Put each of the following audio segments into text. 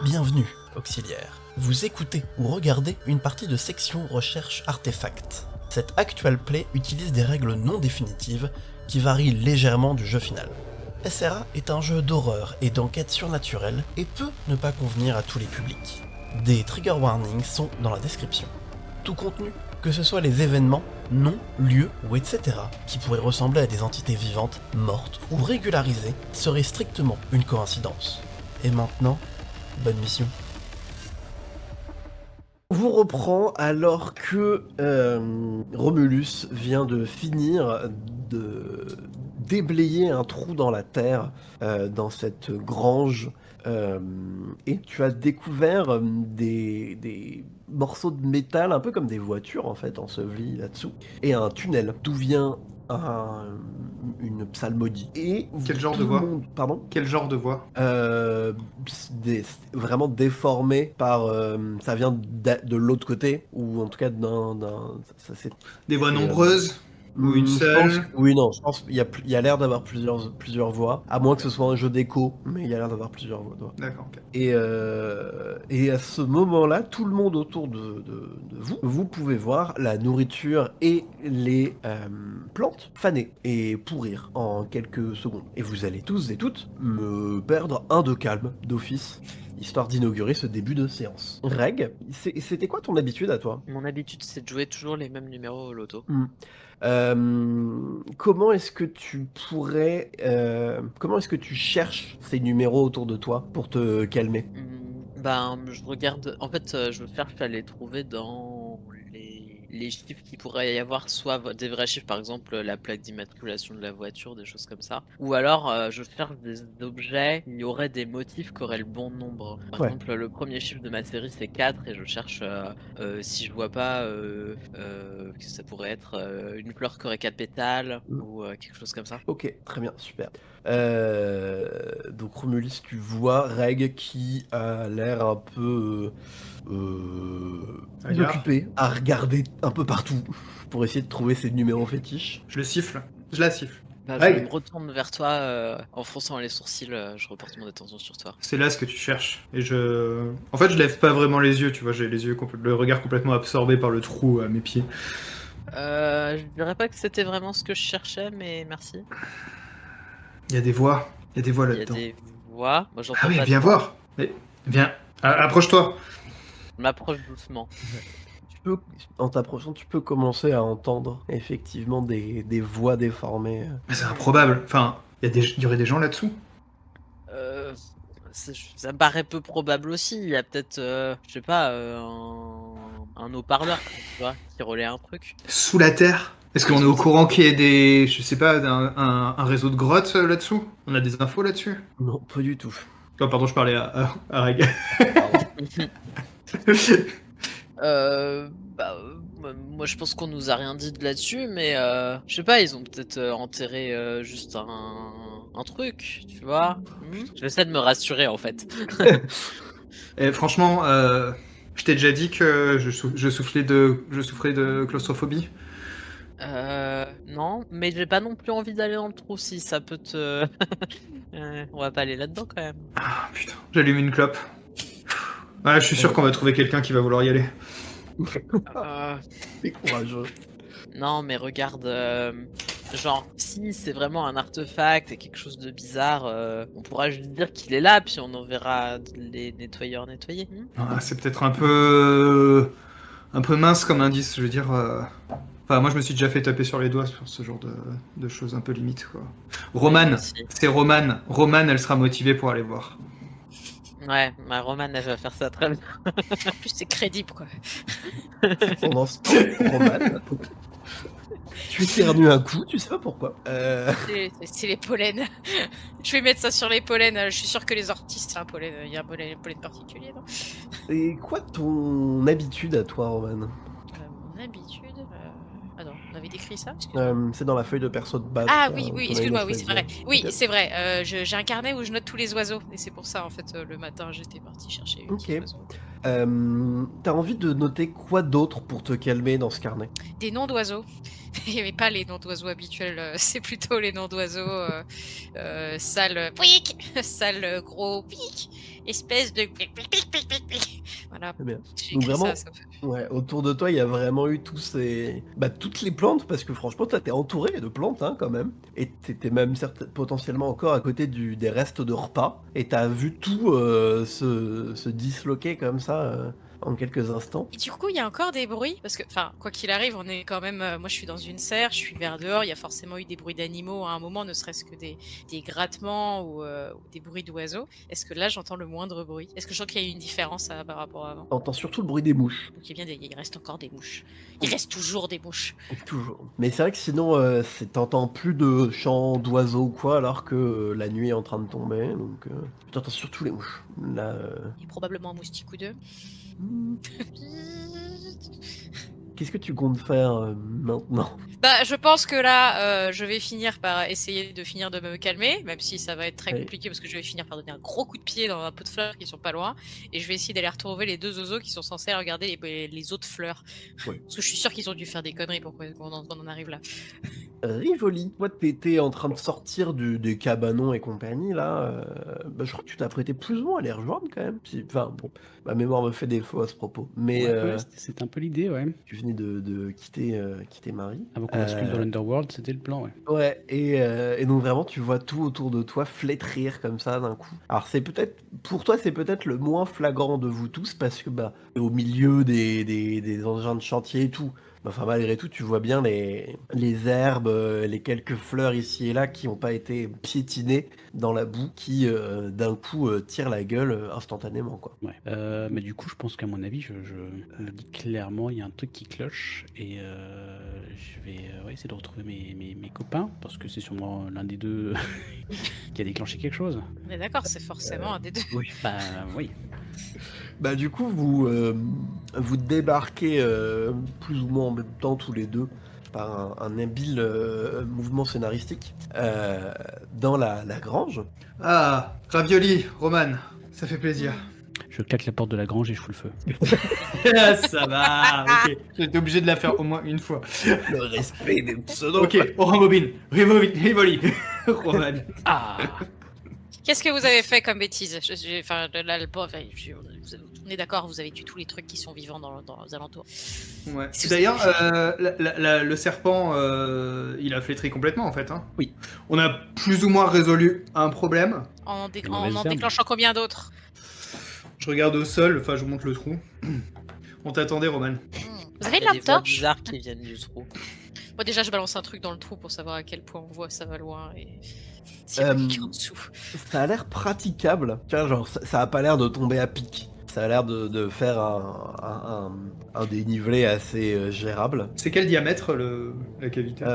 Bienvenue, auxiliaire. Vous écoutez ou regardez une partie de section recherche artefact. Cette actual play utilise des règles non définitives qui varient légèrement du jeu final. SRA est un jeu d'horreur et d'enquête surnaturelle et peut ne pas convenir à tous les publics. Des trigger warnings sont dans la description. Tout contenu, que ce soit les événements, noms, lieux ou etc., qui pourraient ressembler à des entités vivantes, mortes ou régularisées, serait strictement une coïncidence. Et maintenant, bonne mission. On vous reprend alors que Romulus vient de finir de déblayer un trou dans la terre dans cette grange et tu as découvert des morceaux de métal un peu comme des voitures en fait ensevelies là-dessous et un tunnel d'où vient une psalmodie. Et quel genre tout de le voix monde... Pardon ? Quel genre de voix Vraiment déformé par... ça vient de l'autre côté, ou en tout cas Des voix nombreuses ou une seule? Oui, non, je pense qu'il y a l'air d'avoir plusieurs voix, à moins que ce soit un jeu d'écho, mais il y a l'air d'avoir plusieurs voix. D'accord, ok. Et à ce moment-là, tout le monde autour de vous pouvez voir la nourriture et les plantes faner et pourrir en quelques secondes. Et vous allez tous et toutes me perdre un de calme d'office, histoire d'inaugurer ce début de séance. Reg, c'était quoi ton habitude à toi ? Mon habitude, c'est de jouer toujours les mêmes numéros au loto. Comment est-ce que tu pourrais... comment est-ce que tu cherches ces numéros autour de toi pour te calmer ? Je regarde... En fait, je cherche à les trouver dans les chiffres qu'il pourrait y avoir, soit des vrais chiffres, par exemple la plaque d'immatriculation de la voiture, des choses comme ça. Ou alors, je cherche des objets, il y aurait des motifs qui auraient le bon nombre. Par exemple, le premier chiffre de ma série, c'est 4, et je cherche, si je vois pas, que ça pourrait être une fleur qui aurait 4 pétales, ou quelque chose comme ça. Ok, très bien, super. Donc Romulus, tu vois Reg qui a l'air un peu occupé à regarder un peu partout pour essayer de trouver ses numéros fétiches. Je la siffle. Je me retourne vers toi en fronçant les sourcils, je reporte mon attention sur toi. C'est là ce que tu cherches. Et en fait, je lève pas vraiment les yeux, tu vois, j'ai les yeux le regard complètement absorbé par le trou à mes pieds. Je dirais pas que c'était vraiment ce que je cherchais, mais merci. Il y a des voix là-dedans. Il y a des voix. Moi, j'entends ah oui, pas viens voir. Viens, approche-toi. Je m'approche doucement. En t'approchant, tu peux commencer à entendre effectivement des voix déformées. Mais c'est improbable. Enfin, il y aurait des gens là-dessous. Ça me paraît peu probable aussi. Il y a peut-être, je sais pas, un haut-parleur, tu vois, qui relaie un truc. Sous la terre ? Est-ce qu'on est au courant qu'il y ait je sais pas, un réseau de grottes là-dessous ? On a des infos là-dessus ? Non, pas du tout. Oh, pardon, je parlais à Reg. Moi je pense qu'on nous a rien dit de là-dessus, mais je sais pas, ils ont peut-être enterré juste un truc, tu vois. J'essaie de me rassurer en fait. Et franchement, je t'ai déjà dit que je souffrais de claustrophobie. Non, mais j'ai pas non plus envie d'aller dans le trou si ça peut te... on va pas aller là-dedans quand même. Ah putain, j'allume une clope. Ouais, je suis sûr qu'on va trouver quelqu'un qui va vouloir y aller. C'est courageux. Non, mais regarde, genre, si c'est vraiment un artefact et quelque chose de bizarre, on pourra juste dire qu'il est là, puis on enverra les nettoyeurs nettoyer. Ah, c'est peut-être un peu mince comme indice, je veux dire. Enfin, moi je me suis déjà fait taper sur les doigts sur ce genre de choses un peu limites, quoi. Romane, c'est Romane. Romane, elle sera motivée pour aller voir. Ouais, ma Romane, elle va faire ça très bien. En plus, c'est crédible, quoi. Pendant ce temps, Romane, tu éternues un coup, tu sais pas pourquoi. C'est les pollens. Je vais mettre ça sur les pollens. Je suis sûr que les orties, c'est un pollen. Il y a un pollen particulier, non ? Et quoi ton habitude à toi, Romane ? Mon habitude... Attends, on avait décrit ça ? C'est dans la feuille de perso de base. Ah oui, excuse-moi, oui, c'est vrai. Oui, Okay. c'est vrai. J'ai un carnet où je note tous les oiseaux. Et c'est pour ça, en fait, le matin, j'étais partie chercher une petite oiseau. T'as envie de noter quoi d'autre pour te calmer dans ce carnet? Des noms d'oiseaux. Mais pas les noms d'oiseaux habituels, c'est plutôt les noms d'oiseaux sale pouic, sale gros pic, espèce de pic, pic, pic, pic, pic, pic. Voilà, Très bien. j'ai Donc écrit vraiment, ça me fait- ouais, autour de toi, il y a vraiment eu tous ces... toutes les plantes, parce que franchement, toi, t'es entouré de plantes, hein, quand même. Et t'étais même potentiellement encore à côté des restes de repas. Et t'as vu tout se disloquer comme ça en quelques instants. Et du coup, il y a encore des bruits parce que, enfin, quoi qu'il arrive, on est quand même. Moi, je suis dans une serre, je suis vers dehors. Il y a forcément eu des bruits d'animaux à un moment, ne serait-ce que des grattements ou des bruits d'oiseaux. Est-ce que là, j'entends le moindre bruit? Est-ce que je sens qu'il y a eu une différence par rapport à avant? T'entends surtout le bruit des mouches. Donc, il reste encore des mouches. Il reste toujours des mouches. Toujours. Mais c'est vrai que sinon, t'entends plus de chants d'oiseaux ou quoi, alors que la nuit est en train de tomber. Donc, t'entends surtout les mouches. Là, Il y a probablement un moustique ou deux. qu'est-ce que tu comptes faire maintenant? Bah, je pense que là, je vais finir par essayer de finir de me calmer, même si ça va être très Oui. compliqué parce que je vais finir par donner un gros coup de pied dans un pot de fleurs qui sont pas loin, et je vais essayer d'aller retrouver les deux oiseaux qui sont censés aller regarder les autres fleurs. Oui. Parce que je suis sûre qu'ils ont dû faire des conneries pour qu'on en arrive là. Rivoli, toi t'étais en train de sortir des cabanons et compagnie là, je crois que tu t'apprêtais plus ou moins à les rejoindre quand même. Enfin bon, ma mémoire me fait défaut à ce propos. Mais Ouais, c'était un peu l'idée, ouais. tu venais de quitter Marie. Avant qu'on bascule dans l'Underworld, c'était le plan, ouais. Ouais, et donc vraiment tu vois tout autour de toi flétrir comme ça d'un coup. Alors pour toi c'est peut-être le moins flagrant de vous tous parce que au milieu des engins de chantier et tout. Enfin malgré tout tu vois bien les herbes, les quelques fleurs ici et là qui n'ont pas été piétinées dans la boue qui d'un coup tirent la gueule instantanément quoi. Ouais. Mais du coup, je pense qu'à mon avis, je le dis clairement, il y a un truc qui cloche et je vais essayer de retrouver mes copains parce que c'est sûrement l'un des deux qui a déclenché quelque chose. On est d'accord, c'est forcément un des deux. Oui. Bah oui. Du coup, vous débarquez plus ou moins en même temps tous les deux par un habile mouvement scénaristique dans la grange. Ah, ravioli, Roman, ça fait plaisir. Je claque la porte de la grange et je fous le feu. Ça va, ok. J'étais obligé de la faire au moins une fois. Le respect des pseudos. Ok, Orambobine, Rivoli, Roman. Ah. Qu'est-ce que vous avez fait comme bêtise? On est d'accord, vous avez tué tous les trucs qui sont vivants dans les alentours. Ouais. C'est- D'ailleurs, le serpent, il a flétri complètement en fait. Hein. Oui. On a plus ou moins résolu un problème. En Les mauvaises herbes. déclenchant combien d'autres? Je regarde au sol, enfin je vous montre le trou. On t'attendait, Roman. Vous avez Il une y a lampe des voix torche? bizarres qui viennent du trou. Moi déjà je balance un truc dans le trou pour savoir à quel point on voit ça va loin et s'il y a pas quelqu'un en dessous. Ça a l'air praticable. Tu vois, genre, ça a pas l'air de tomber à pic. Ça a l'air de faire un dénivelé assez gérable. C'est quel diamètre la cavité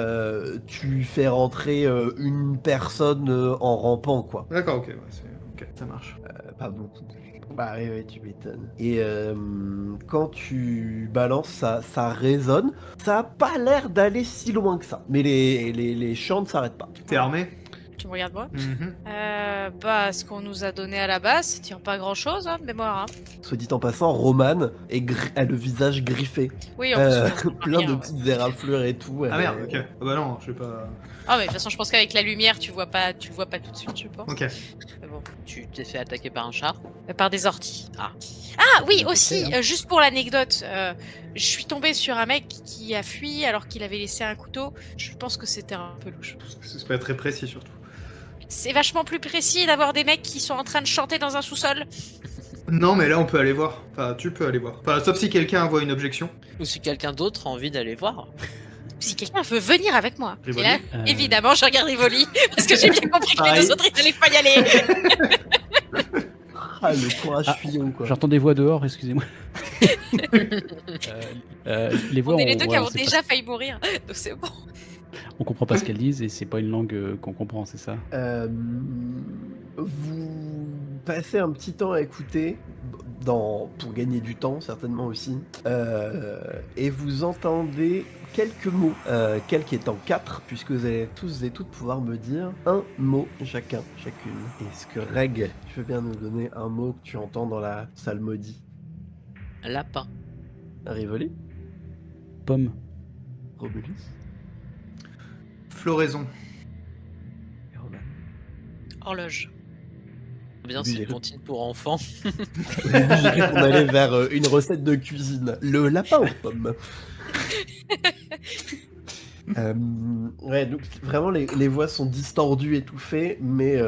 Tu fais rentrer une personne en rampant, quoi. D'accord, ok, ok, ça marche. Pas beaucoup. Bah oui, tu m'étonnes. Et quand tu balances, ça résonne. Ça a pas l'air d'aller si loin que ça. Mais les chants ne s'arrêtent pas. T'es armé Tu me regardes moi? Mhm. Ce qu'on nous a donné à la base, ça tient pas grand chose de mémoire. Hein. Soit dit en passant, Roman a le visage griffé. Oui, en plus, on voit Plein rien, de ouais. petites éraflures et tout. Ah merde, ok. Ah bah non, je sais pas. Ah mais de toute façon je pense qu'avec la lumière tu le vois pas tout de suite je pense. Ok. Mais bon. Tu t'es fait attaquer par un chat. Par des orties. Ah. Ah oui Ça peut aussi, faire, juste pour l'anecdote, je suis tombée sur un mec qui a fui alors qu'il avait laissé un couteau. Je pense que c'était un peu louche. C'est pas très précis surtout. C'est vachement plus précis d'avoir des mecs qui sont en train de chanter dans un sous-sol. Non, mais là on peut aller voir. Enfin, tu peux aller voir. Enfin, sauf si quelqu'un voit une objection. Ou si quelqu'un d'autre a envie d'aller voir. Si quelqu'un veut venir avec moi. Et Rivoli là, évidemment, je regarde Rivoli parce que j'ai bien compris que les Pareil. deux autres ils allaient pas y aller. Ah, le courage fuyant, quoi. J'entends des voix dehors, excusez-moi. Les voix, On est les deux qui avons sait pas déjà failli mourir, donc c'est bon. on comprend pas ce qu'elles disent et c'est pas une langue qu'on comprend, c'est ça? Vous passez un petit temps à écouter, pour gagner du temps certainement aussi, et vous entendez quelques mots, quelques étant 4, puisque vous allez tous et toutes pouvoir me dire un mot chacune. Est-ce que Reg, tu veux bien nous donner un mot que tu entends dans la salle maudite? Lapin. Rivoli, Pomme. Romulus, Floraison. et Roman. Horloge. Bien, Oui, c'est j'ai- une cantine pour enfants. Au début, j'ai cru qu'on allait vers une recette de cuisine. Le lapin aux pommes. Ouais, donc vraiment les voix sont distordues, étouffées, mais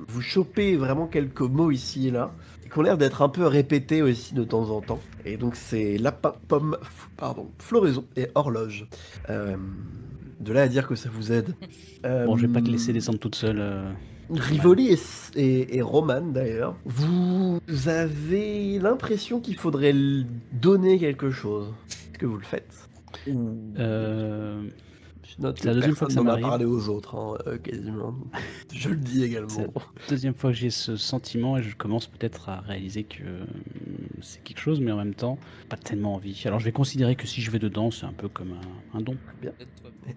vous chopez vraiment quelques mots ici et là, qui ont l'air d'être un peu répétés aussi de temps en temps. Et donc c'est lapin, pomme, floraison et horloge. De là à dire que ça vous aide. Bon, je vais pas te laisser descendre toute seule. Rivoli et Roman d'ailleurs, vous avez l'impression qu'il faudrait donner quelque chose. Est-ce que vous le faites? Je note C'est la deuxième fois que ça m'en a m'arrive. parlé aux autres, quasiment. Je le dis également. C'est la deuxième fois que j'ai ce sentiment et je commence peut-être à réaliser que c'est quelque chose, mais en même temps, pas tellement envie. Alors je vais considérer que si je vais dedans, c'est un peu comme un don.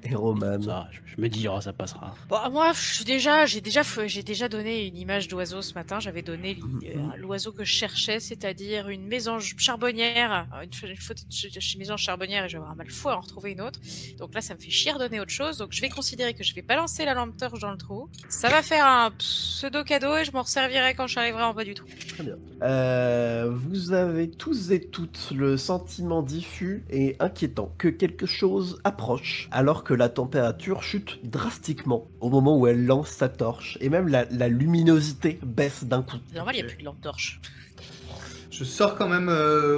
Et Roman. Ça, je me dis, oh, ça passera. Bon, moi, j'ai déjà donné une image d'oiseau ce matin. J'avais donné l'oiseau que je cherchais, c'est-à-dire une mésange charbonnière. Une photo de mésange charbonnière et je vais avoir mal fou à en retrouver une autre. Donc là, ça me fait chier de donner autre chose. Donc je vais considérer que je vais balancer la lampe torche dans le trou. Ça va faire un pseudo cadeau et je m'en resservirai quand j'arriverai en bas du trou. Très bien. Vous avez tous et toutes le sentiment diffus et inquiétant que quelque chose approche, alors que la température chute drastiquement au moment où elle lance sa torche, et même la luminosité baisse d'un coup. C'est normal, il n'y a plus de lampe torche. Je sors quand même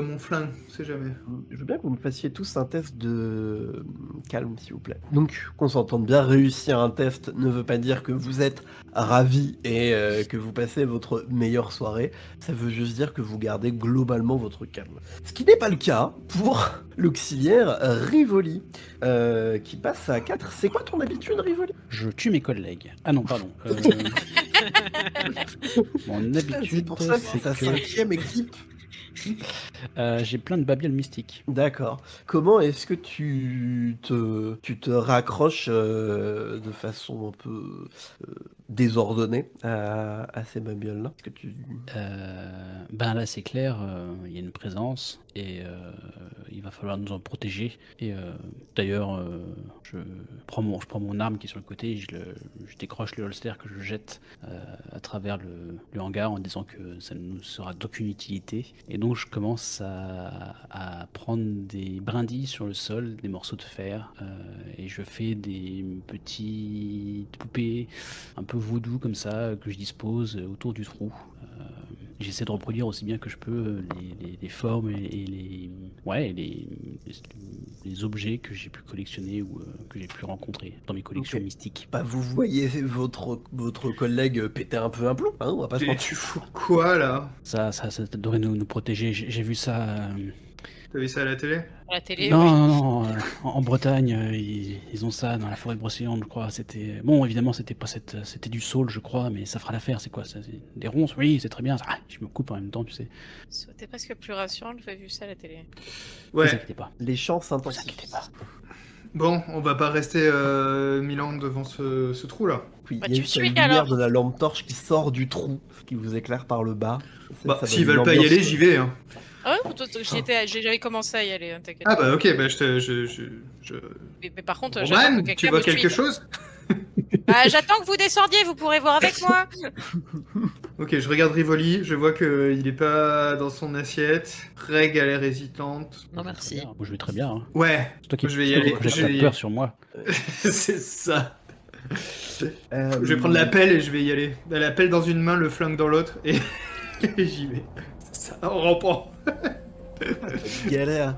mon flingue, on sait jamais. Je veux bien que vous me fassiez tous un test de calme, s'il vous plaît. Donc, qu'on s'entende bien, réussir un test ne veut pas dire que vous êtes ravi et que vous passez votre meilleure soirée. Ça veut juste dire que vous gardez globalement votre calme. Ce qui n'est pas le cas pour l'auxiliaire Rivoli, qui passe à 4. C'est quoi ton habitude, Rivoli? Je tue mes collègues. Ah non, pardon. Mon habitude, C'est pour ça que c'est ta que 5e équipe. j'ai plein de babioles mystiques. D'accord. Comment est-ce que tu te raccroches de façon un peu désordonnée à ces babioles-là? Est-ce que tu... Ben là, c'est clair, il y a une présence et il va falloir nous en protéger. Et d'ailleurs, je prends mon arme qui est sur le côté et je décroche le holster que je jette à travers le hangar en disant que ça ne nous sera d'aucune utilité. Et donc, je commence à prendre des brindilles sur le sol, des morceaux de fer, et je fais des petites poupées un peu vaudou comme ça que je dispose autour du trou. J'essaie de reproduire aussi bien que je peux les formes et les objets que j'ai pu collectionner ou que j'ai pu rencontrer dans mes collections Ok. mystiques. Bah, vous voyez votre collègue péter un peu un plomb, hein, on va pas se Et mentir. tu fous quoi là? Ça devrait nous protéger. J'ai vu ça. T'as vu ça à la télé? À la télé, Non, oui. non, en Bretagne, ils ont ça dans la forêt de Brocéliande, je crois. C'était bon, évidemment, c'était du saule, je crois, mais ça fera l'affaire. C'est quoi ça? Des ronces? Oui, c'est très bien. Ah, je me coupe en même temps, tu sais. C'était presque plus rassurant, j'avais vu ça à la télé. Ne vous Ouais. inquiétez pas. Les champs Ne vous s'intensifient. inquiétez pas. Bon, on va pas rester 1000 ans devant ce trou là. Oui, Bah, il y a tu juste la suis, lumière alors. de la lampe torche qui sort du trou, qui vous éclaire par le bas. Bah, Ça s'ils donne veulent pas y l'ambiance. aller, j'y vais. Hein. Ah ouais, j'avais commencé à y aller, hein, t'inquiète. Ah bah ok, bah Mais par contre, Roman, j'attends que tu quelqu'un vois me quelque suive. chose? Bah, j'attends que vous descendiez, vous pourrez voir avec moi. Ok, je regarde Rivoli, je vois qu'il est pas dans son assiette. Reg a l'air hésitante. Non, merci. Moi, je vais très bien. Hein. Ouais, C'est toi qui Je vais y c'est toi qui aller, projette je la vais y peur aller. sur moi. c'est ça. Euh, Je vais prendre la pelle et je vais y aller. La pelle dans une main, le flingue dans l'autre et, et j'y vais. C'est ça, on rampant. Galère.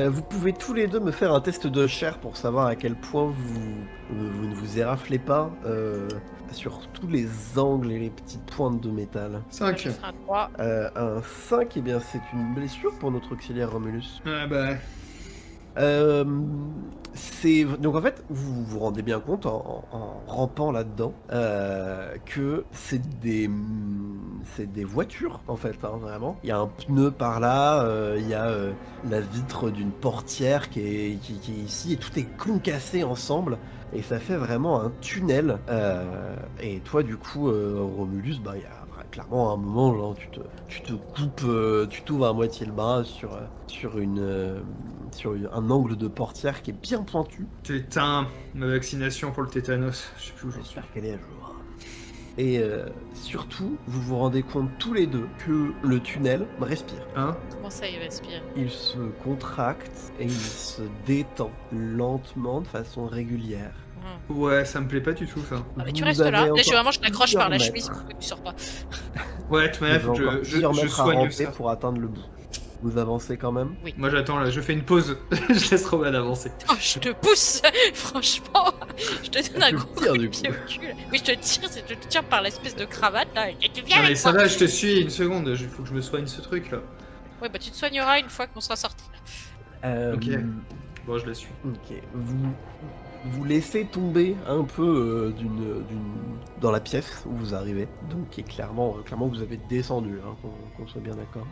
Vous pouvez tous les deux me faire un test de chair pour savoir à quel point vous ne vous éraflez pas sur tous les angles et les petites pointes de métal. 5. Je ferai un 3. Un 5, eh bien c'est une blessure pour notre auxiliaire Romulus. Ah bah. Donc en fait, vous vous rendez bien compte en rampant là-dedans que c'est des voitures en fait, hein, vraiment. Il y a un pneu par là, il y a la vitre d'une portière qui est ici et tout est concassé ensemble. et ça fait vraiment un tunnel. Et toi, du coup, Romulus, bah, il y a clairement un moment, genre, tu te coupes, tu t'ouvres à moitié le bras sur un angle de portière qui est bien pointu. Putain, ma vaccination pour le tétanos, je sais plus où j'en suis. J'espère qu'elle est à jour. Et surtout, vous vous rendez compte tous les deux que le tunnel respire. Hein? Comment ça, il respire? Il se contracte et il se détend lentement de façon régulière. Ouais, ça me plaît pas du tout ça. Ah, mais tu Vous restes là. avez Là, encore je vraiment, je t'accroche par la plusieurs chemise mètres. pour que tu sors pas. Ouais, de toute manière, Vous faut avez que encore je plusieurs mètres à soigne ramper ça. pour atteindre le bout. Vous avancez quand même. Moi j'attends là, je fais une pause. Je laisse Roman avancer. Oh, je te pousse, franchement. Je te donne un Tu gros tires, coup de du pied coup. au cul. Oui, je te tire, je te tire par l'espèce de cravate là. Et tu viens Non mais avec ça moi. va, je te suis une seconde, il faut que je me soigne ce truc là. Ouais, bah tu te soigneras une fois qu'on sera sorti. Ok. Bon, je la suis. Ok. Vous laissez tomber un peu dans la pièce où vous arrivez, donc qui est clairement vous avez descendu, hein, qu'on soit bien d'accord.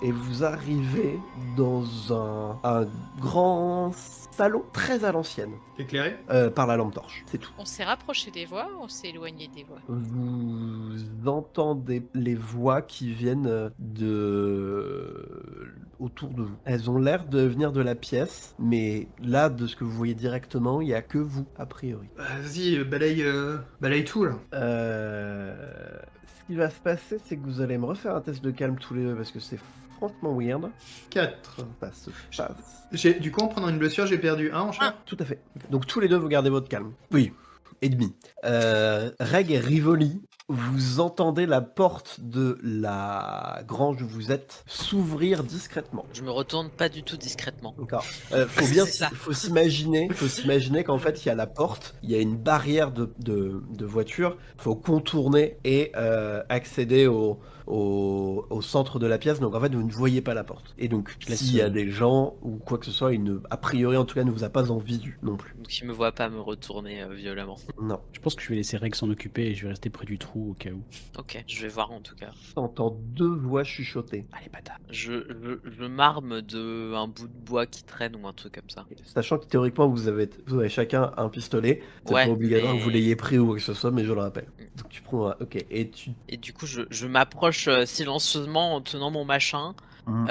Et vous arrivez dans un grand salon très à l'ancienne, Éclairé? par la lampe torche, c'est tout. On s'est rapproché des voix ou on s'est éloigné des voix? Vous entendez les voix qui viennent autour de vous. Elles ont l'air de venir de la pièce, mais là, de ce que vous voyez directement, il n'y a que vous, a priori. Vas-y, balaye tout là. Ce qui va se passer, c'est que vous allez me refaire un test de calme tous les deux, parce que c'est franchement weird. 4. Ça se passe. Du coup, en prenant une blessure, j'ai perdu 1 en chair. Tout à fait. Donc tous les deux, vous gardez votre calme. Oui. Et demi. Reg et Rivoli, vous entendez la porte de la grange où vous êtes s'ouvrir discrètement. Je me retourne pas du tout discrètement. D'accord. C'est ça. Faut s'imaginer qu'en fait il y a la porte, il y a une barrière de voiture, faut contourner et accéder au centre de la pièce. Donc en fait vous ne voyez pas la porte. Et donc s'il y a des gens ou quoi que ce soit, a priori en tout cas ne vous a pas en visu non plus. Donc il me voit pas me retourner violemment. Non. Je pense que je vais laisser Reg s'en occuper et je vais rester près du trou au cas où. Ok, je vais voir en tout cas. T'entends deux voix chuchoter. Allez, bâtard. Je m'arme de un bout de bois qui traîne ou un truc comme ça. Sachant que théoriquement vous avez chacun un pistolet, c'est Ouais, pas obligatoire mais- que vous l'ayez pris ou quoi que ce soit, mais je le rappelle. Donc tu prends ok, et tu... Et du coup, je m'approche silencieusement en tenant mon machin. Mhm.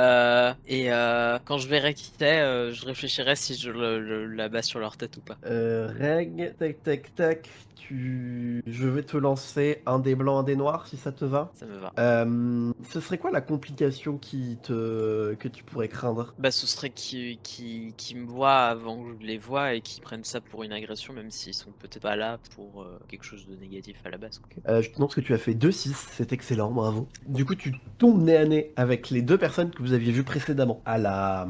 Quand je verrai qui c'est, je réfléchirai si je l'abats sur leur tête ou pas. Reg, tac, je vais te lancer un des blancs, un des noirs, si ça te va. Ça me va. Ce serait quoi la complication que tu pourrais craindre? Bah, ce serait qu'ils me voient avant que je les vois et qu'ils prennent ça pour une agression, même s'ils sont peut-être pas là pour quelque chose de négatif à la base. Quoi. Je te demande que tu as fait 2-6, c'est excellent, bravo. Du coup, tu tombes nez à nez avec les deux personnes que vous aviez vues précédemment à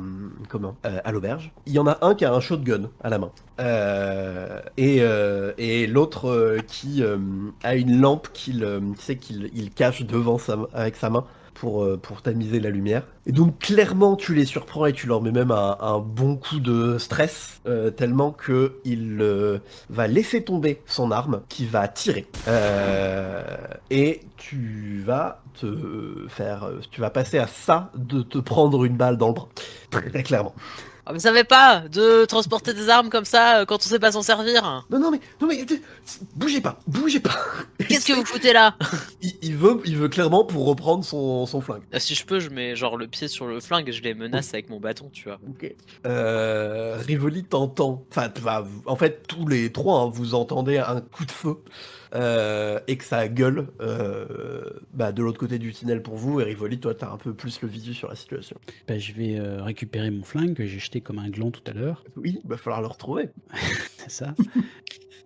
à l'auberge. Il y en a un qui a un shotgun à la main. Et l'autre qui a une lampe qu'il cache devant avec sa main pour tamiser la lumière. Et donc clairement tu les surprends et tu leur mets même un bon coup de stress, tellement que il va laisser tomber son arme qui va tirer. Et tu vas passer à ça de te prendre une balle dans le bras. Très clairement. Ah, vous savez pas de transporter des armes comme ça quand on sait pas s'en servir? Non mais, bougez pas. Qu'est-ce que vous foutez là? il veut clairement pour reprendre son flingue. Si je peux, je mets genre le pied sur le flingue et je les menace avec mon bâton, tu vois. Ok. Rivoli t'entend. Enfin, en fait, tous les trois, hein, vous entendez un coup de feu et que ça gueule de l'autre côté du tunnel pour vous. Et Rivoli, toi, t'as un peu plus le visu sur la situation. Bah, je vais récupérer mon flingue que j'ai jeté comme un gland tout à l'heure. Oui, va falloir le retrouver. C'est ça.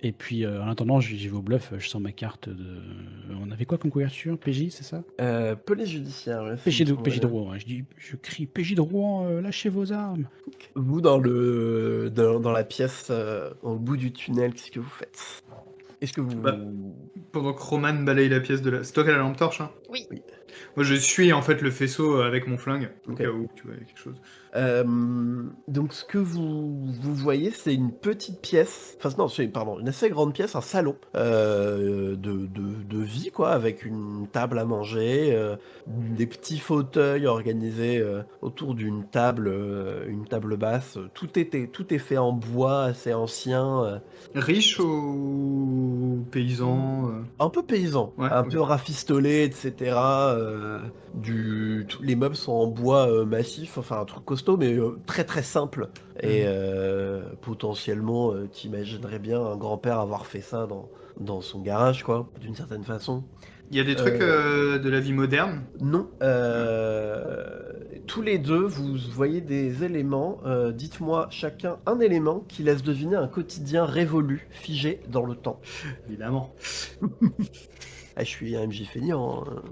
Et puis en attendant, j'y vais au bluff, je sors ma carte de. On avait quoi comme couverture? PJ, c'est ça? Police judiciaire. Ouais, PJ de Rouen. Je crie PJ de Rouen, lâchez vos armes. Vous, dans la pièce, au bout du tunnel, qu'est-ce que vous faites? Est-ce que vous... Pendant que Roman balaye la pièce de la... C'est toi qui as la lampe torche, hein? Oui. Moi, je suis en fait le faisceau avec mon flingue, au Ok. cas où tu vois quelque chose. Donc ce que vous voyez, c'est une petite pièce, enfin non, c'est pardon, une assez grande pièce, un salon de vie quoi, avec une table à manger, des petits fauteuils organisés autour d'une table basse. Tout est fait en bois, assez ancien, Riche ou paysan un peu paysan, Ouais, un ok. peu rafistolé, etc. Les meubles sont en bois massif, enfin un truc costaud, mais très très simple. Et potentiellement, t'imaginerais bien un grand-père avoir fait ça dans son garage, quoi, d'une certaine façon. Il y a des trucs de la vie moderne. Non. Tous les deux, vous voyez des éléments. Dites-moi chacun un élément qui laisse deviner un quotidien révolu, figé dans le temps. Évidemment. Ah, je suis un MJ feignant. Hein.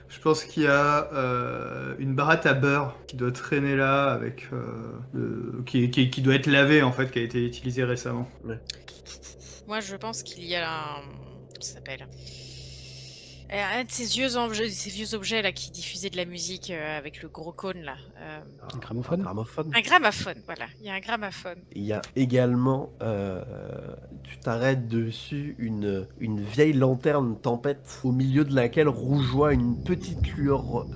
Je pense qu'il y a une baratte à beurre qui doit traîner là, avec qui doit être lavée en fait, qui a été utilisée récemment. Moi, je pense qu'il y a un... Comment ça s'appelle? Un de ces vieux objets là qui diffusaient de la musique avec le gros cône là. Un gramophone. Un gramophone. Un gramophone, voilà. Il y a un gramophone. Il y a également, tu t'arrêtes dessus, une vieille lanterne tempête au milieu de laquelle rougeoie une petite lueur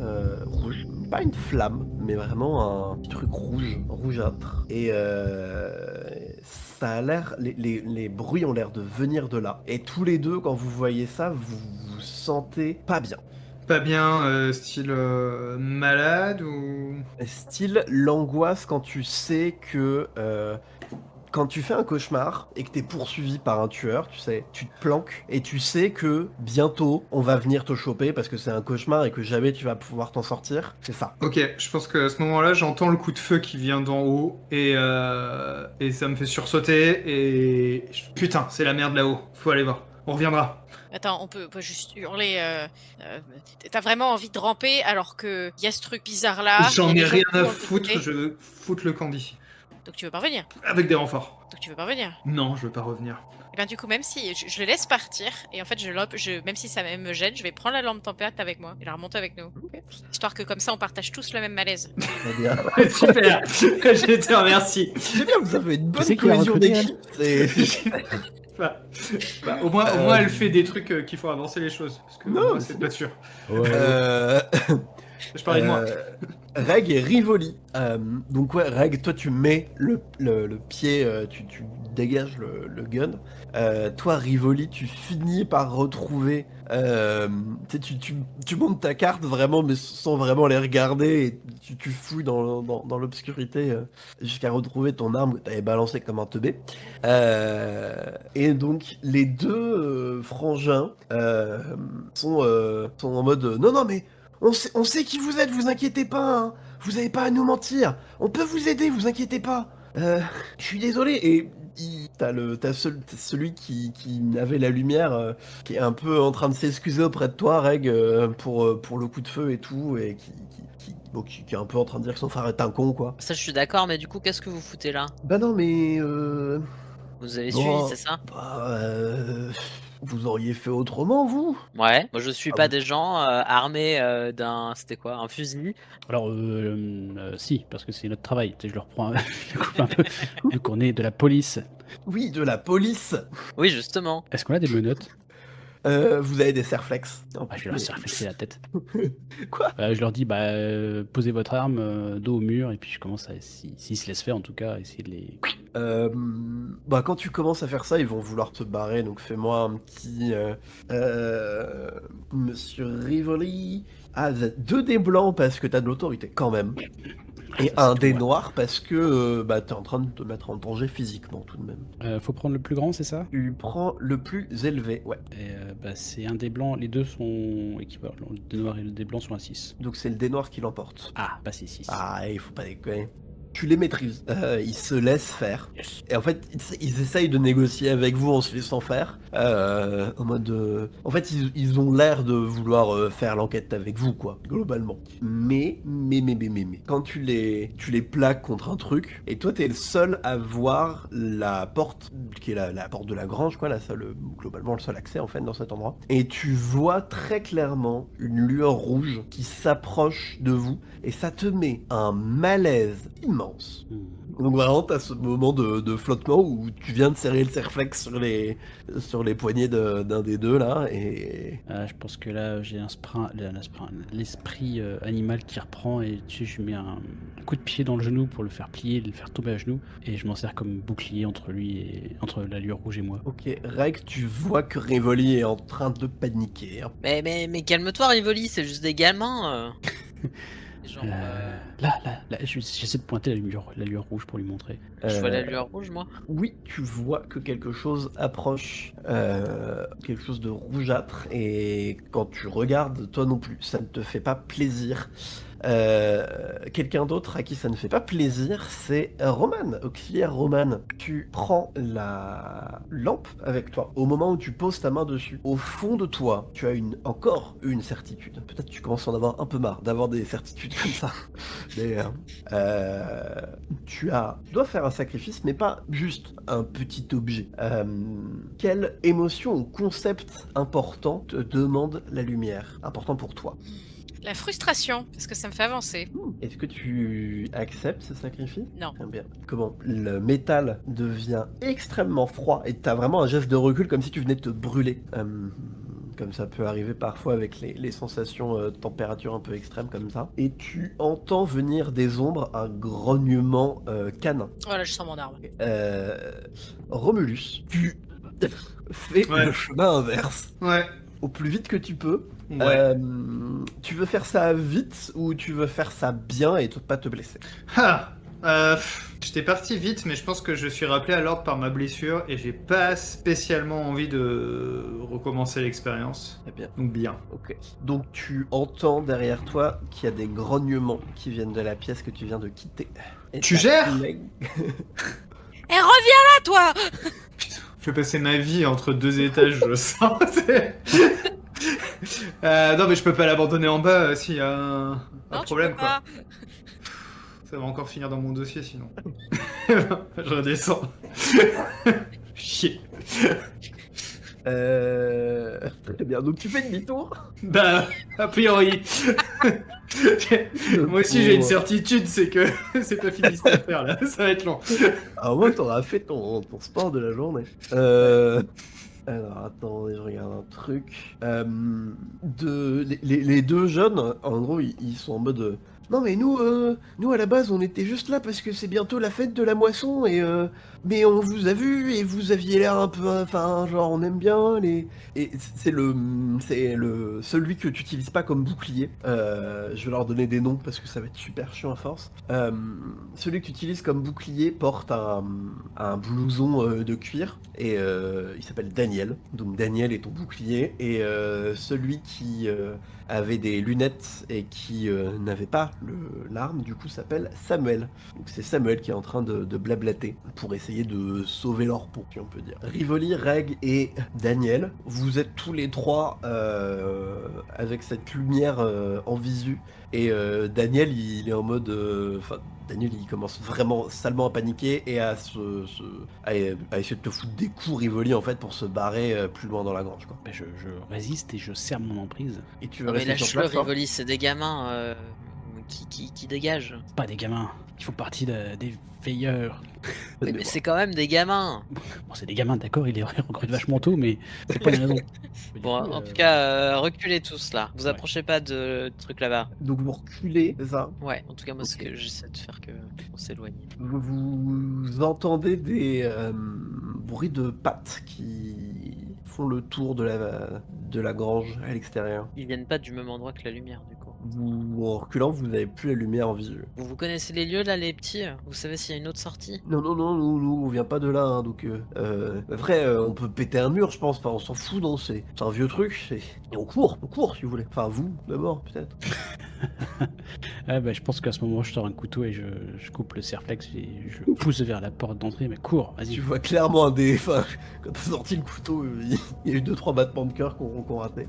rouge. Pas une flamme, mais vraiment un petit truc rougeâtre. Et ça a l'air, les bruits ont l'air de venir de là. Et tous les deux, quand vous voyez ça, vous vous sentez pas bien. Pas bien, style malade ou... Style l'angoisse quand tu sais que quand tu fais un cauchemar et que t'es poursuivi par un tueur, tu sais, tu te planques et tu sais que bientôt on va venir te choper parce que c'est un cauchemar et que jamais tu vas pouvoir t'en sortir. C'est ça. Ok, je pense qu'à ce moment-là, j'entends le coup de feu qui vient d'en haut et ça me fait sursauter et... Putain, c'est la merde là-haut, faut aller voir, on reviendra. Attends, on peut juste hurler. T'as vraiment envie de ramper alors que y a ce truc bizarre là. J'en y a ai des gens rien qui à vont foutre, t'écouter. je veux foutre le camp d'ici. Donc tu veux pas revenir. Avec des renforts. Donc tu veux pas revenir. Non, je veux pas revenir. Et ben du coup, même si je le laisse partir, et en fait, même si ça me gêne, je vais prendre la lampe tempête avec moi et la remonter avec nous. Histoire que comme ça, on partage tous le même malaise. Très bien. Super, je te remercie. C'est bien, vous avez une bonne c'est qui l'a cohésion recruté, d'équipe. C'est- Au moins, elle fait des trucs qui font avancer les choses. Parce que Non, moi, mais c'est c'est pas sûr. Euh, Je parlais de moi. Reg et Rivoli. Donc ouais, Reg, toi tu mets le pied, tu dégages le gun. Toi, Rivoli, tu finis par retrouver... tu montes ta carte vraiment, mais sans vraiment les regarder. Et tu fouilles dans l'obscurité jusqu'à retrouver ton arme que t'avais balancée comme un teubé. Et donc, les deux frangins sont en mode... non, mais... On sait qui vous êtes, vous inquiétez pas, hein. Vous avez pas à nous mentir. On peut vous aider, vous inquiétez pas. Je suis désolé. Et t'as celui qui avait la lumière, qui est un peu en train de s'excuser auprès de toi, Reg, pour le coup de feu et tout, et qui est un peu en train de dire que son frère est un con, quoi. Ça, je suis d'accord, mais du coup, qu'est-ce que vous foutez là? Bah non, mais... Vous avez Bon, suivi, c'est ça? Bah, vous auriez fait autrement, vous? Ouais. Moi, je suis Ah pas bon. des gens armés d'un... C'était quoi? Un fusil? Alors, si, parce que c'est notre travail. Tu sais, je le reprends, je le coupe un peu, vu qu'on est de la police. Oui, de la police. Oui, justement. Est-ce qu'on a des menottes? Vous avez des serflex. Non, Je vais leur faire réfléchir la tête. Quoi? Je leur dis, posez votre arme dos au mur, et puis je commence à, s'ils se laissent faire en tout cas, à essayer de les... Bah quand tu commences à faire ça, ils vont vouloir te barrer, donc fais-moi un petit... Monsieur Rivoli... Ah, 2 dés blancs parce que t'as de l'autorité quand même. Et Ça, un c'est dé tout, ouais. noir parce que t'es en train de te mettre en danger physiquement tout de même. Faut prendre le plus grand, c'est ça? Tu prends le plus élevé, ouais. Et, c'est un dé blanc, les deux sont équivalents. Le dé noir et le dé blanc sont à 6. Donc c'est le dé noir qui l'emporte. Ah, pas 6. Ah, il faut pas déconner. tu les maîtrises. Ils se laissent faire. Et en fait, ils essayent de négocier avec vous en se laissant faire. En mode... En fait, ils ont l'air de vouloir faire l'enquête avec vous, quoi, globalement. Mais, quand tu les plaques contre un truc, et toi, t'es le seul à voir la porte, qui est la porte de la grange, quoi, globalement le seul accès, en fait, dans cet endroit. Et tu vois très clairement une lueur rouge qui s'approche de vous, et ça te met un malaise immense. Donc vraiment, t'as ce moment de flottement où tu viens de serrer le serflex sur les poignets d'un des deux, là, et... Je pense que là, j'ai l'esprit animal qui reprend, et tu sais, je mets un coup de pied dans le genou pour le faire plier, le faire tomber à genoux, et je m'en sers comme bouclier entre la lueur rouge et moi. Ok, Reg, tu vois que Rivoli est en train de paniquer. Hein. Mais calme-toi, Rivoli, c'est juste des gamins. Genre, Là, j'essaie de pointer la lueur rouge pour lui montrer. je vois la lueur rouge, moi. Oui, tu vois que quelque chose approche, quelque chose de rougeâtre, et quand tu regardes, toi non plus, ça ne te fait pas plaisir. Quelqu'un d'autre à qui ça ne fait pas plaisir, c'est Roman, auxiliaire Roman. Tu prends la lampe avec toi. Au moment où tu poses ta main dessus, au fond de toi, tu as encore une certitude. Peut-être tu commences à en avoir un peu marre d'avoir des certitudes comme ça. Mais, tu dois faire un sacrifice, mais pas juste un petit objet. Quelle émotion ou concept important te demande la lumière? Important pour toi. La frustration, parce que ça me fait avancer. Est-ce que tu acceptes ce sacrifice? Non. Très bien. Comment? Le métal devient extrêmement froid et t'as vraiment un geste de recul comme si tu venais de te brûler. Comme ça peut arriver parfois avec les sensations de température un peu extrêmes comme ça. Et tu entends venir des ombres un grognement canin. Voilà, je sens mon arme. Romulus, tu fais le chemin inverse. Ouais. Au plus vite que tu peux. Ouais. Tu veux faire ça vite ou tu veux faire ça bien et pas te blesser? J'étais parti vite, mais je pense que je suis rappelé à l'ordre par ma blessure et j'ai pas spécialement envie de recommencer l'expérience. Très bien. Donc bien. Ok. Donc tu entends derrière toi qu'il y a des grognements qui viennent de la pièce que tu viens de quitter. Et Tu ta gères collègue- Eh, reviens là, toi! Je vais passer ma vie entre deux étages, je sens. Non, mais je peux pas l'abandonner en bas s'il y a un Non, tu problème, peux quoi. pas. Ça va encore finir dans mon dossier sinon. Je redescends. Chier. Très bien. Donc tu fais demi-tour. Bah, a priori. Moi aussi j'ai une certitude, c'est que c'est pas fini cette affaire là, ça va être long. Ah moi t'auras fait ton sport de la journée. Alors attendez, je regarde un truc. Les deux jeunes, en gros, ils sont en mode... non mais nous à la base on était juste là parce que c'est bientôt la fête de la moisson et mais on vous a vu et vous aviez l'air un peu, enfin genre on aime bien les... Et c'est celui que tu utilises pas comme bouclier. Je vais leur donner des noms parce que ça va être super chiant à force. Celui que tu utilises comme bouclier porte un blouson de cuir et il s'appelle Daniel. Donc Daniel est ton bouclier et celui qui avait des lunettes et qui n'avait pas l'arme, du coup s'appelle Samuel. Donc c'est Samuel qui est en train de blablater pour essayer de sauver leur peau, si on peut dire. Rivoli, Reg et Daniel, vous êtes tous les trois avec cette lumière en visu. Et Daniel, il est en mode... Daniel, il commence vraiment salement à paniquer et à essayer de te foutre des coups, Rivoli, en fait, pour se barrer plus loin dans la grange, quoi. Je résiste et je serre mon emprise. Et tu veux Non, mais rester sur lâche-le, place, hein Rivoli, c'est des gamins qui dégagent. Pas des gamins, ils font partie des veilleurs. Oui, mais c'est quand même des gamins. Bon, c'est des gamins, d'accord, il est recrute vachement tôt, mais c'est pas une raison. Mais Bon, du coup, en tout cas, reculez tous là. Vous Ouais. approchez pas de trucs là-bas. Donc vous reculez, c'est ça? Ouais, en tout cas, moi, c'est Ok. que j'essaie de faire que on s'éloigne. Vous entendez des bruits de pattes qui font le tour de la grange à l'extérieur. Ils viennent pas du même endroit que la lumière, du coup. En reculant, vous n'avez plus la lumière en visu. Vous connaissez les lieux là, les petits? Vous savez s'il y a une autre sortie? Non, nous, on vient pas de là, hein, donc... Après, on peut péter un mur, je pense, enfin, on s'en fout, non, c'est un vieux truc, et on court, si vous voulez. Enfin, vous, d'abord, peut-être. Ah bah, je pense qu'à ce moment, je sors un couteau et je coupe le serflex et je le pousse vers la porte d'entrée. Mais cours, vas-y. Tu vois clairement un des... Enfin, quand t'as sorti le couteau, il y a eu 2-3 battements de cœur qu'on raté.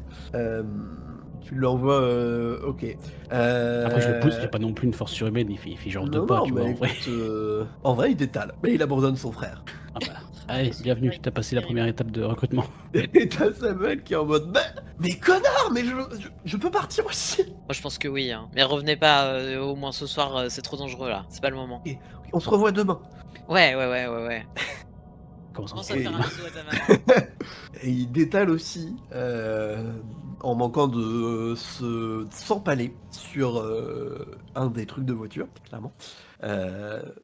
Tu l'envoies... ok. Après, je le pousse, j'ai pas non plus une force surhumaine, il fait genre deux pas, tu vois, en vrai. En vrai, il détale, mais il abandonne son frère. Ah bah, allez, bienvenue, t'as passé la première étape de recrutement. Et t'as Samuel qui est en mode mais connard, mais je peux partir aussi. Moi, je pense que oui. Hein. Mais revenez pas au moins ce soir, c'est trop dangereux là. C'est pas le moment. Ok, on se revoit demain. Ouais. Comment ça Commence se à fait faire un bisou à ta maman. Et il détale aussi en manquant de s'empaler sur un des trucs de voiture, clairement.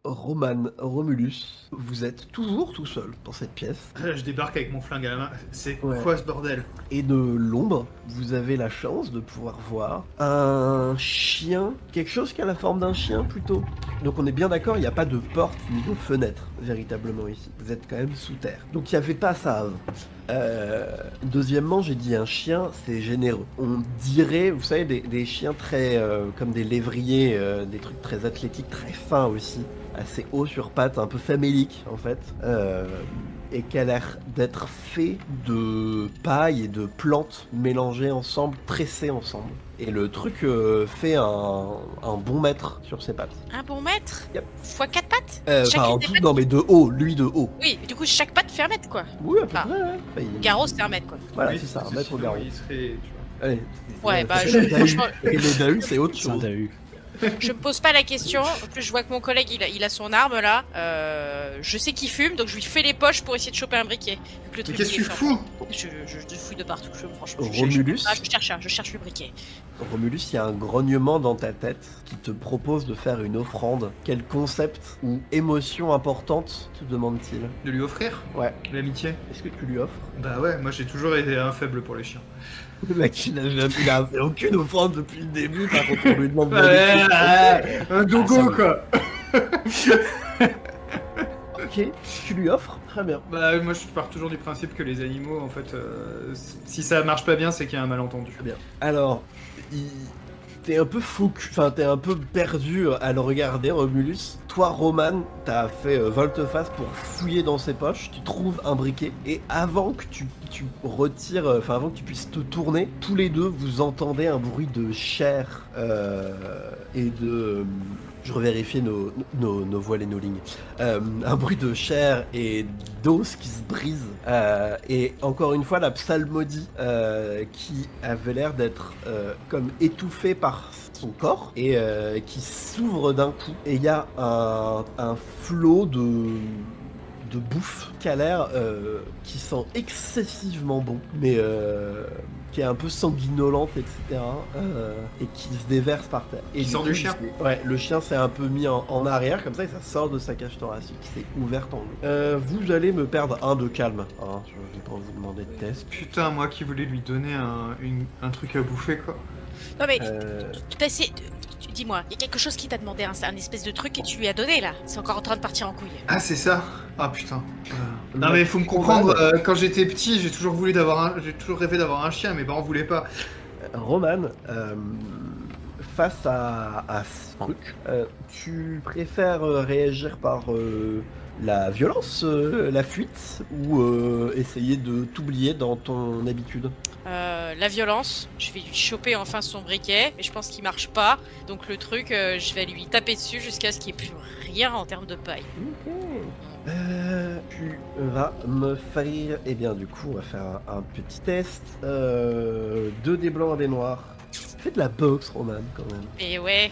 Roman, Romulus, vous êtes toujours tout seul dans cette pièce. Je débarque avec mon flingue à la main. C'est Ouais. quoi ce bordel? Et de l'ombre, vous avez la chance de pouvoir voir un chien, quelque chose qui a la forme d'un chien plutôt. Donc on est bien d'accord, il n'y a pas de porte ni de fenêtre véritablement ici. Vous êtes quand même sous terre. Donc il n'y avait pas ça avant. Deuxièmement, j'ai dit un chien, c'est généreux. On dirait, vous savez, des chiens très comme des lévriers, des trucs très athlétiques, très fins aussi, assez hauts sur pattes, un peu faméliques en fait, et qui a l'air d'être fait de paille et de plantes mélangées ensemble, tressées ensemble. Et le truc fait un bon mètre sur ses pattes. Un bon mètre Yep. Fois 4 pattes Enfin, Chacune en des tout, pattes non mais de haut, lui de haut. Oui, du coup, chaque patte fait un mètre, quoi. Oui, à peu Ah. près, ouais. Enfin, Garrot, c'est un mètre, quoi. Voilà, Oui, c'est ça, un parce que mètre au sinon, garrot. il serait, tu vois. Allez. Ouais, bah, c'est je- les Dahus. franchement- Et les Dahus, c'est autre Ça, chose. t'as eu. Je me pose pas la question. En plus, je vois que mon collègue, il a son arme là. Je sais qu'il fume, donc je lui fais les poches pour essayer de choper un briquet. Vu que le Mais truc, qu'est-ce que il est tu fermé. fous? Je fouille de partout. Franchement, Romulus, je cherche le briquet. Romulus, il y a un grognement dans ta tête qui te propose de faire une offrande. Quel concept ou émotion importante te demande-t-il? De lui offrir Ouais. l'amitié? Est-ce que tu lui offres? Bah ouais, moi j'ai toujours été un faible pour les chiens. Le mec, il a fait aucune offrande depuis le début, par contre, on lui demande de Un dogo quoi. Ok, tu lui offres? Très bien. Bah moi je pars toujours du principe que les animaux en fait, si ça marche pas bien c'est qu'il y a un malentendu. Très bien. Alors, t'es un peu fou, enfin t'es un peu perdu à le regarder, Romulus. Toi, Roman, t'as fait volte-face pour fouiller dans ses poches, tu trouves un briquet, et avant que tu retires, enfin avant que tu puisses te tourner, tous les deux, vous entendez un bruit de chair et de... je revérifie nos voiles et nos lignes. Un bruit de chair et d'os qui se brise. Et encore une fois, la psalmodie qui avait l'air d'être comme étouffée par son corps et qui s'ouvre d'un coup. Et il y a un flot de bouffe qui a l'air qui sent excessivement bon, mais qui est un peu sanguinolente, etc. Et qui se déverse par terre. Et Qui du sort coup, du chien. Ouais, le chien s'est un peu mis en arrière, comme ça, et ça sort de sa cage thoracique, c'est ouverte en deux. Vous allez me perdre un de calme, hein, je vais pas vous demander de test. Putain, moi qui voulais lui donner un truc à bouffer quoi. Non mais, Euh, t'as essayé. Dis-moi, il y a quelque chose qui t'a demandé un espèce de truc et tu lui as donné là. C'est encore en train de partir en couille. Ah c'est ça. Ah putain. Non Le mais faut me petit comprendre, Roman. quand j'étais petit j'ai toujours rêvé d'avoir un chien, mes parents voulaient pas. Roman, face à ce truc, tu préfères réagir par la violence, la fuite, ou essayer de t'oublier dans ton habitude? La violence, je vais lui choper enfin son briquet, mais je pense qu'il marche pas. Donc le truc, je vais lui taper dessus jusqu'à ce qu'il n'y ait plus rien en termes de paille. Ok. Tu vas me faire... Eh bien, du coup, on va faire un petit test. 2 des blancs, 1 des noirs. Fais de la boxe, Roman, quand même. Et ouais,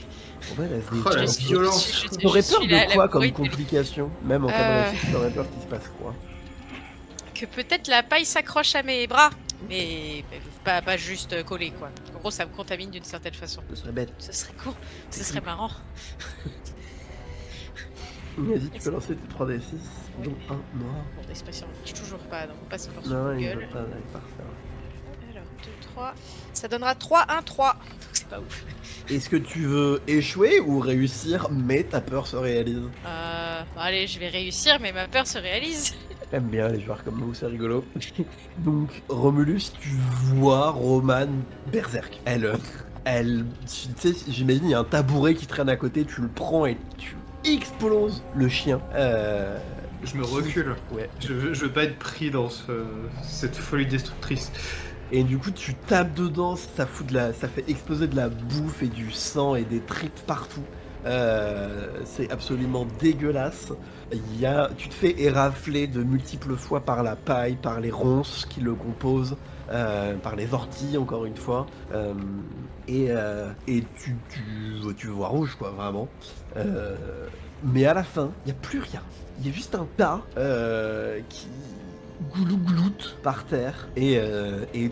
Roman, elle se Oh, la déteste. violence. T'aurais peur suis de quoi comme brute. complication? Même en cas de réussite, t'aurais peur qu'il se passe quoi? Que peut-être la paille s'accroche à mes bras, mais pas juste collée quoi. En gros, ça me contamine d'une certaine façon. Ce serait bête. Ce serait cool, ce serait marrant. Vas-y, tu peux lancer tes 3d6, dont un noir. Bon, l'expression ne marche toujours pas, donc on passe par sur Non, il Google. veut pas, il part faire. Alors, 2, 3. Ça donnera 3, 1, 3. Donc c'est pas ouf. Est-ce que tu veux échouer ou réussir, mais ta peur se réalise? Bon, allez, je vais réussir, mais ma peur se réalise. J'aime bien les joueurs comme vous, c'est rigolo. Donc, Romulus, tu vois Roman berserk. Elle tu sais, j'imagine, il y a un tabouret qui traîne à côté, tu le prends et tu exploses le chien. Je me recule. Ouais. Je veux pas être pris dans cette folie destructrice. Et du coup, tu tapes dedans, ça fait exploser de la bouffe et du sang et des tripes partout. C'est absolument dégueulasse. Tu te fais érafler de multiples fois par la paille, par les ronces qui le composent, par les orties encore une fois. Et tu vois rouge, quoi, vraiment. Mais à la fin, il n'y a plus rien. Il y a juste un tas qui glouloute par terre et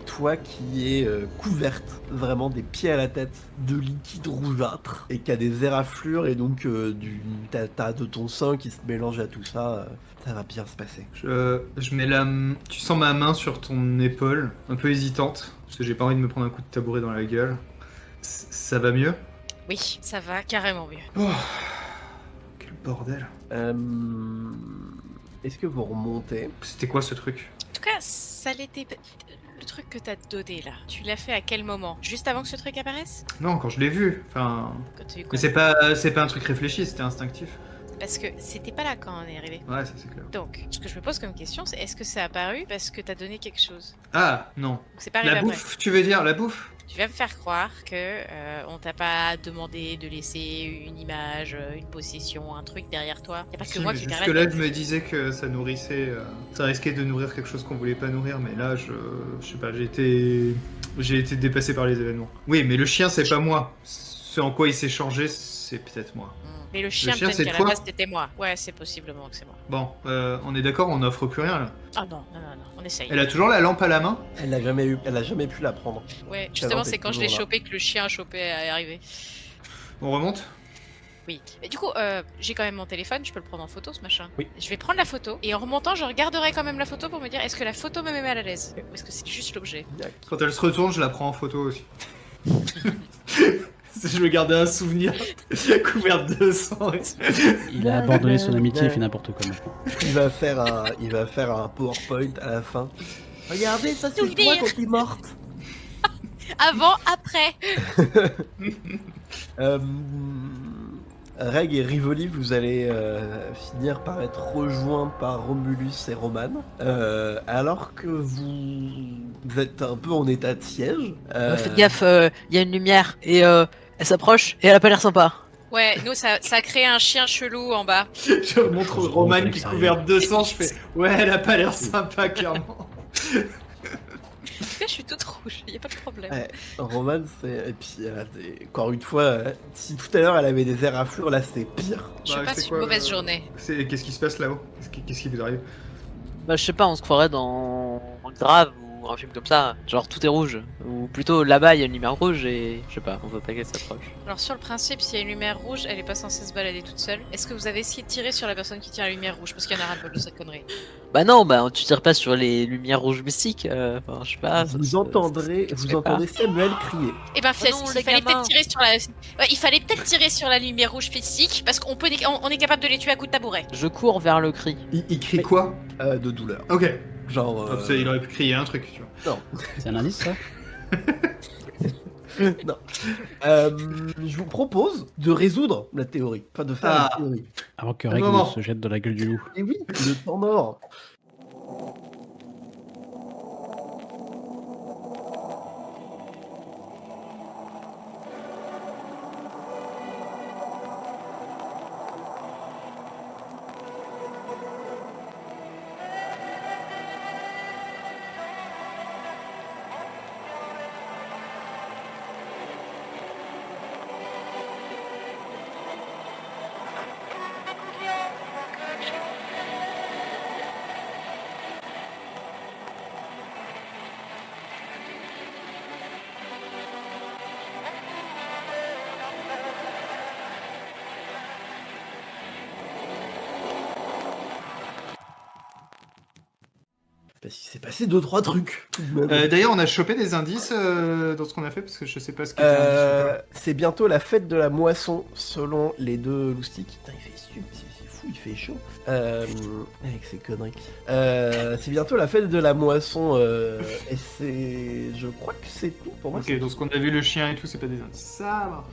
toi qui es couverte vraiment des pieds à la tête de liquide rougeâtre et qui a des éraflures et donc t'as de ton sang qui se mélange à tout ça. Ça va bien se passer. Je mets tu sens ma main sur ton épaule, un peu hésitante, parce que j'ai pas envie de me prendre un coup de tabouret dans la gueule. Ça va mieux? Oui, ça va carrément mieux. Oh, quel bordel. Est-ce que vous remontez? C'était quoi ce truc? En tout cas, ça l'était. Le truc que t'as donné là, tu l'as fait à quel moment? Juste avant que ce truc apparaisse? Non, quand je l'ai vu. Enfin. Quand t'as eu quoi? Mais c'est pas un truc réfléchi, c'était instinctif. Parce que c'était pas là quand on est arrivé. Ouais, ça c'est clair. Donc, ce que je me pose comme question, c'est est-ce que c'est apparu parce que t'as donné quelque chose? Ah, non. Donc c'est pas arrivé La après. bouffe, tu veux dire, la bouffe? Tu vas me faire croire que on t'a pas demandé de laisser une image, une possession, un truc derrière toi. Y a pas que Si, moi mais qui jusque t'arrête. là, je me disais que ça nourrissait, ça risquait de nourrir quelque chose qu'on voulait pas nourrir, mais là, je sais pas, j'ai été dépassé par les événements. Oui, mais le chien, c'est pas moi. Ce en quoi il s'est changé, c'est peut-être moi. Mais le chien, chien, peut-être c'est qu'à la toi base c'était moi. Ouais, c'est possiblement que c'est moi. Bon, on est d'accord, on n'offre plus rien là. Ah non, on essaye. Elle a toujours la lampe à la main? Elle a jamais pu la prendre. Ouais, Ça justement, va, c'est t'es quand je l'ai toujours là. chopé que le chien a chopé est arrivé. On remonte? Oui. Et du coup, j'ai quand même mon téléphone, je peux le prendre en photo ce machin. Oui. Je vais prendre la photo et en remontant, je regarderai quand même la photo pour me dire est-ce que la photo me met mal à l'aise ou est-ce que c'est juste l'objet. Quand elle se retourne, je la prends en photo aussi. Je veux garder un souvenir couvert de sang. Il a abandonné son amitié et fait n'importe quoi maintenant. Il va faire un PowerPoint à la fin. Regardez, ça c'est Souvenir. toi quand t'es morte. Avant, après. Reg et Rivoli, vous allez finir par être rejoints par Romulus et Roman, alors que vous êtes un peu en état de siège. Faites gaffe, il y a une lumière et elle s'approche et elle a pas l'air sympa. Ouais, nous, ça a créé un chien chelou en bas. Je montre Je Roman remonte à qui est l'extérieur. couvert de sang, je fais ouais, elle a pas l'air sympa, clairement. Je suis toute rouge, y a pas de problème. Ouais, Roman, c'est. Et puis, encore une fois, si tout à l'heure elle avait des éraflures, là c'est pire. Je Bah, passe c'est une quoi, mauvaise journée. Qu'est-ce qui se passe là-haut? Qu'est-ce qui vous arrive? Bah je sais pas, on se croirait dans Grave ou un film comme ça, genre tout est rouge. Ou plutôt là-bas il y a une lumière rouge et je sais pas, on veut pas qu'elle s'approche. Alors sur le principe, s'il y a une lumière rouge, elle est pas censée se balader toute seule. Est-ce que vous avez essayé de tirer sur la personne qui tient la lumière rouge? Parce qu'il y en a ras-le-bol de cette connerie. Bah non, bah tu tires pas sur les lumières rouges mystiques, enfin je sais pas. Vous entendrez Samuel crier. Eh ben, Oh non, il les fallait gamins. peut-être tirer sur la. Ouais, il fallait peut-être tirer sur la lumière rouge physique parce qu'on peut, on est capable de les tuer à coups de tabouret. Je cours vers le cri. Il crie quoi? De douleur. Ok. Genre. Il aurait pu crier un truc, tu vois. C'est un indice ça? Non. Je vous propose de résoudre la théorie. Enfin, de faire Ah. la théorie. Avant que Un Reg moment. ne se jette dans la gueule du loup. Et oui, le temps mort. Parce qu'il s'est passé 2-3 trucs. tout de même. D'ailleurs, on a chopé des indices dans ce qu'on a fait, parce que je sais pas ce qui était indice. C'est bientôt la fête de la moisson, selon les deux loustiques. Putain, il fait c'est fou, il fait chaud. Avec ces conneries. C'est bientôt la fête de la moisson, et c'est je crois que c'est tout pour moi. Ok, donc ce qu'on a vu, le chien et tout, c'est pas des indices. Ça marche.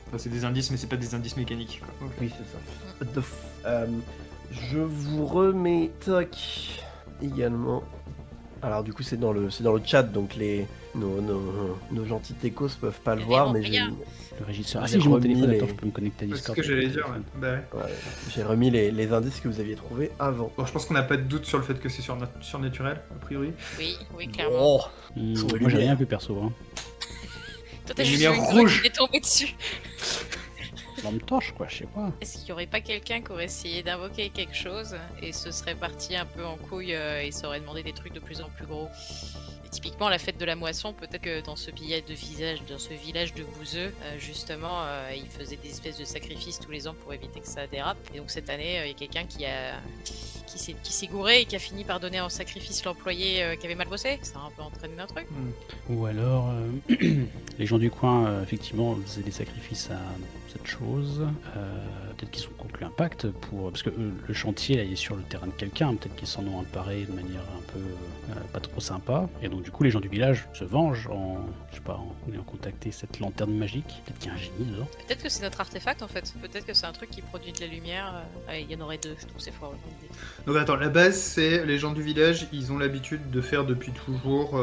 Enfin, c'est des indices, mais c'est pas des indices mécaniques, quoi. Ok. Oui, c'est ça. Je vous remets toc également. Alors du coup c'est dans le chat, donc nos gentils techos peuvent pas le Il y a voir, des mais j'ai montréals. Le régisseur. Ah J'ai si, j'ai mon remis téléphone, les- attends, je peux me connecter à C'est ce Discord. que j'allais dire, ouais. Bah ouais. j'ai remis les indices que vous aviez trouvés avant. Bon, je pense qu'on n'a pas de doute sur le fait que c'est surnaturel, a priori. Oui, clairement. Oh, Sur les Moi j'ai rien lumières. vu perso. Hein. Toi, t'as Une juste lumière vu rouge. qu'il est tombé dessus. Lampe torche quoi, je sais pas. Est-ce qu'il y aurait pas quelqu'un qui aurait essayé d'invoquer quelque chose et ce serait parti un peu en couille et ça aurait demandé des trucs de plus en plus gros? Et typiquement, la fête de la moisson, peut-être que dans ce village de Bouzeux, justement, ils faisaient des espèces de sacrifices tous les ans pour éviter que ça dérape. Et donc cette année, il y a quelqu'un qui s'est gouré et qui a fini par donner en sacrifice l'employé qui avait mal bossé. Ça a un peu entraîné un truc. Ou alors, les gens du coin, effectivement, faisaient des sacrifices à cette chose. Peut-être qu'ils ont conclu un pacte pour. Parce que le chantier, là, il est sur le terrain de quelqu'un. Peut-être qu'ils s'en ont emparé de manière un peu pas trop sympa. Et donc, du coup, les gens du village se vengent en ayant contacté cette lanterne magique. Peut-être qu'il y a un génie dedans. Peut-être que c'est notre artefact en fait. Peut-être que c'est un truc qui produit de la lumière. Il y en aurait deux, je trouve c'est fort. Donc attends, la base, c'est les gens du village, ils ont l'habitude de faire depuis toujours,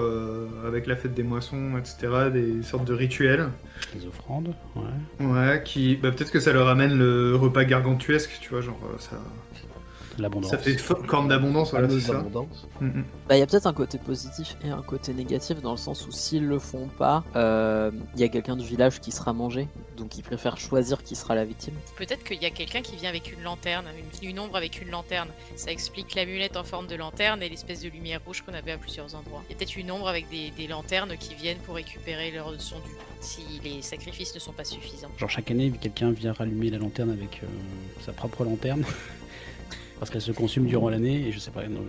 avec la fête des moissons, etc., des sortes de rituels. Les offrandes, ouais. Ouais, peut-être que ça leur amène le repas gargantuesque, tu vois, genre ça... L'abondance. Ça fait corne d'abondance, voilà, c'est fameuse ça. abondance. Mm. Bah, il y a peut-être un côté positif et un côté négatif dans le sens où s'ils le font pas, il y a quelqu'un du village qui sera mangé, donc ils préfèrent choisir qui sera la victime. Peut-être qu'il y a quelqu'un qui vient avec une lanterne, une ombre avec une lanterne. Ça explique l'amulette en forme de lanterne et l'espèce de lumière rouge qu'on avait à plusieurs endroits. Il y a peut-être une ombre avec des lanternes qui viennent pour récupérer leur son dû, si les sacrifices ne sont pas suffisants. Genre chaque année, quelqu'un vient rallumer la lanterne avec sa propre lanterne. Parce qu'elle se consume durant l'année et je sais pas. Non,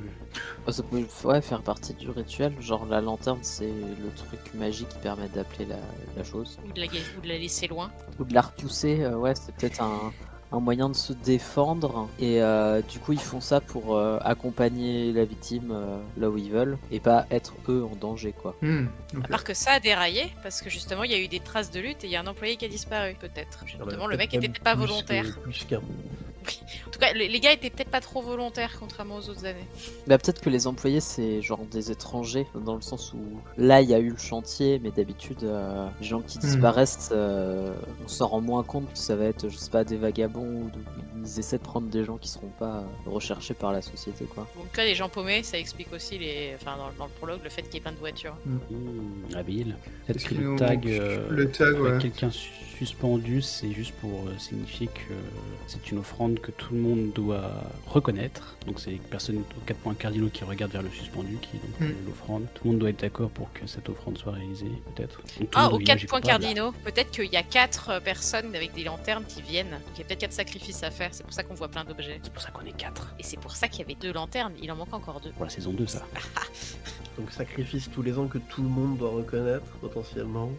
Ça peut faire partie du rituel, genre la lanterne c'est le truc magique qui permet d'appeler la chose. Ou de la laisser loin. Ou de la repousser, c'est peut-être un moyen de se défendre et du coup ils font ça pour accompagner la victime là où ils veulent et pas être eux en danger quoi. Ok. À part que ça a déraillé, parce que justement il y a eu des traces de lutte et il y a un employé qui a disparu, peut-être. Justement, le mec était peut-être pas volontaire. Plus qu'un. En tout cas, les gars étaient peut-être pas trop volontaires, contrairement aux autres années. Bah peut-être que les employés c'est genre des étrangers dans le sens où là il y a eu le chantier mais d'habitude les gens qui disparaissent on s'en rend moins compte que ça va être je sais pas des vagabonds ou ils essaient de prendre des gens qui seront pas recherchés par la société quoi. Donc là, les gens paumés, ça explique aussi dans le prologue le fait qu'il y ait plein de voitures. habile. Peut-être Est-ce que qu'il le nous tag, manque le tag, avec ouais. quelqu'un suspendu, c'est juste pour signifier que c'est une offrande que tout le monde doit reconnaître. Donc c'est les personnes aux 4 points cardinaux qui regardent vers le suspendu, qui est donc l'offrande. Tout le monde doit être d'accord pour que cette offrande soit réalisée, peut-être. Donc, tout le monde Aux au village 4 est points coupable. cardinaux, peut-être qu'il y a 4 personnes avec des lanternes qui viennent. Donc il y a peut-être 4 sacrifices à faire, c'est pour ça qu'on voit plein d'objets. C'est pour ça qu'on est 4. Et c'est pour ça qu'il y avait 2 lanternes, il en manque encore 2. Pour la saison 2, ça. Donc sacrifice tous les ans que tout le monde doit reconnaître potentiellement.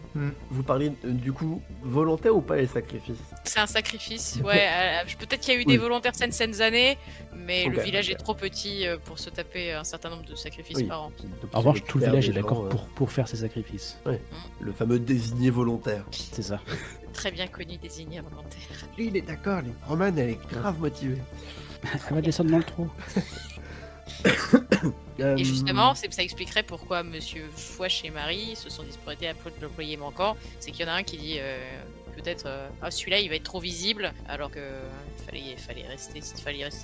Vous parlez du coup volontaire ou pas les sacrifices? C'est un sacrifice, ouais. Peut-être qu'il y a eu des volontaires certaines années, mais Ok, le village ok. est trop petit pour se taper un certain nombre de sacrifices Oui. par an. Donc, En revanche, tu tout le récupères village des est d'accord gens, pour faire ces sacrifices. le fameux désigné volontaire. C'est ça. Très bien connu désigné volontaire. Lui il est d'accord, Roman elle est grave motivée. Elle va descendre dans le trou. Et justement, ça expliquerait pourquoi Monsieur Fouache et Marie se sont disputés à propos de l'employé manquant. C'est qu'il y en a un qui dit peut-être celui-là il va être trop visible, alors que il fallait rester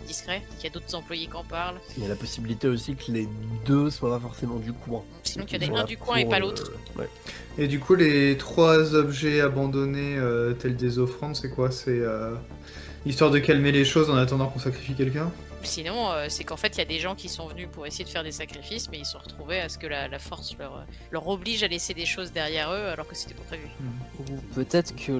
discret. Il y a d'autres employés qui en parlent. Il y a la possibilité aussi que les deux soient pas forcément du coin. Sinon qu'il y en Ils ait sont un là du coin et pour, pas l'autre. Ouais. Et du coup, les 3 objets abandonnés tels des offrandes, c'est quoi? C'est histoire de calmer les choses en attendant qu'on sacrifie quelqu'un? Sinon, c'est qu'en fait, il y a des gens qui sont venus pour essayer de faire des sacrifices, mais ils se sont retrouvés à ce que la force leur oblige à laisser des choses derrière eux, alors que c'était pas prévu. Ou peut-être que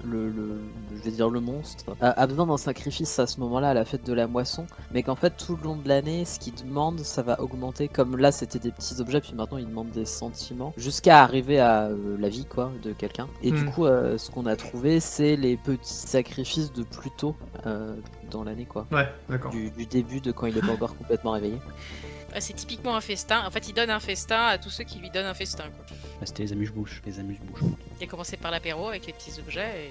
je vais dire le monstre a besoin d'un sacrifice à ce moment-là à la fête de la moisson, mais qu'en fait tout le long de l'année ce qu'il demande ça va augmenter, comme là c'était des petits objets puis maintenant il demande des sentiments jusqu'à arriver à la vie quoi de quelqu'un et du coup ce qu'on a trouvé c'est les petits sacrifices de plus tôt dans l'année quoi, Ouais, d'accord. du début de quand il est pas encore complètement réveillé. C'est typiquement un festin. En fait, il donne un festin à tous ceux qui lui donnent un festin, quoi. C'était les amuse-bouches. Les amuse-bouches. Il a commencé par l'apéro avec les petits objets.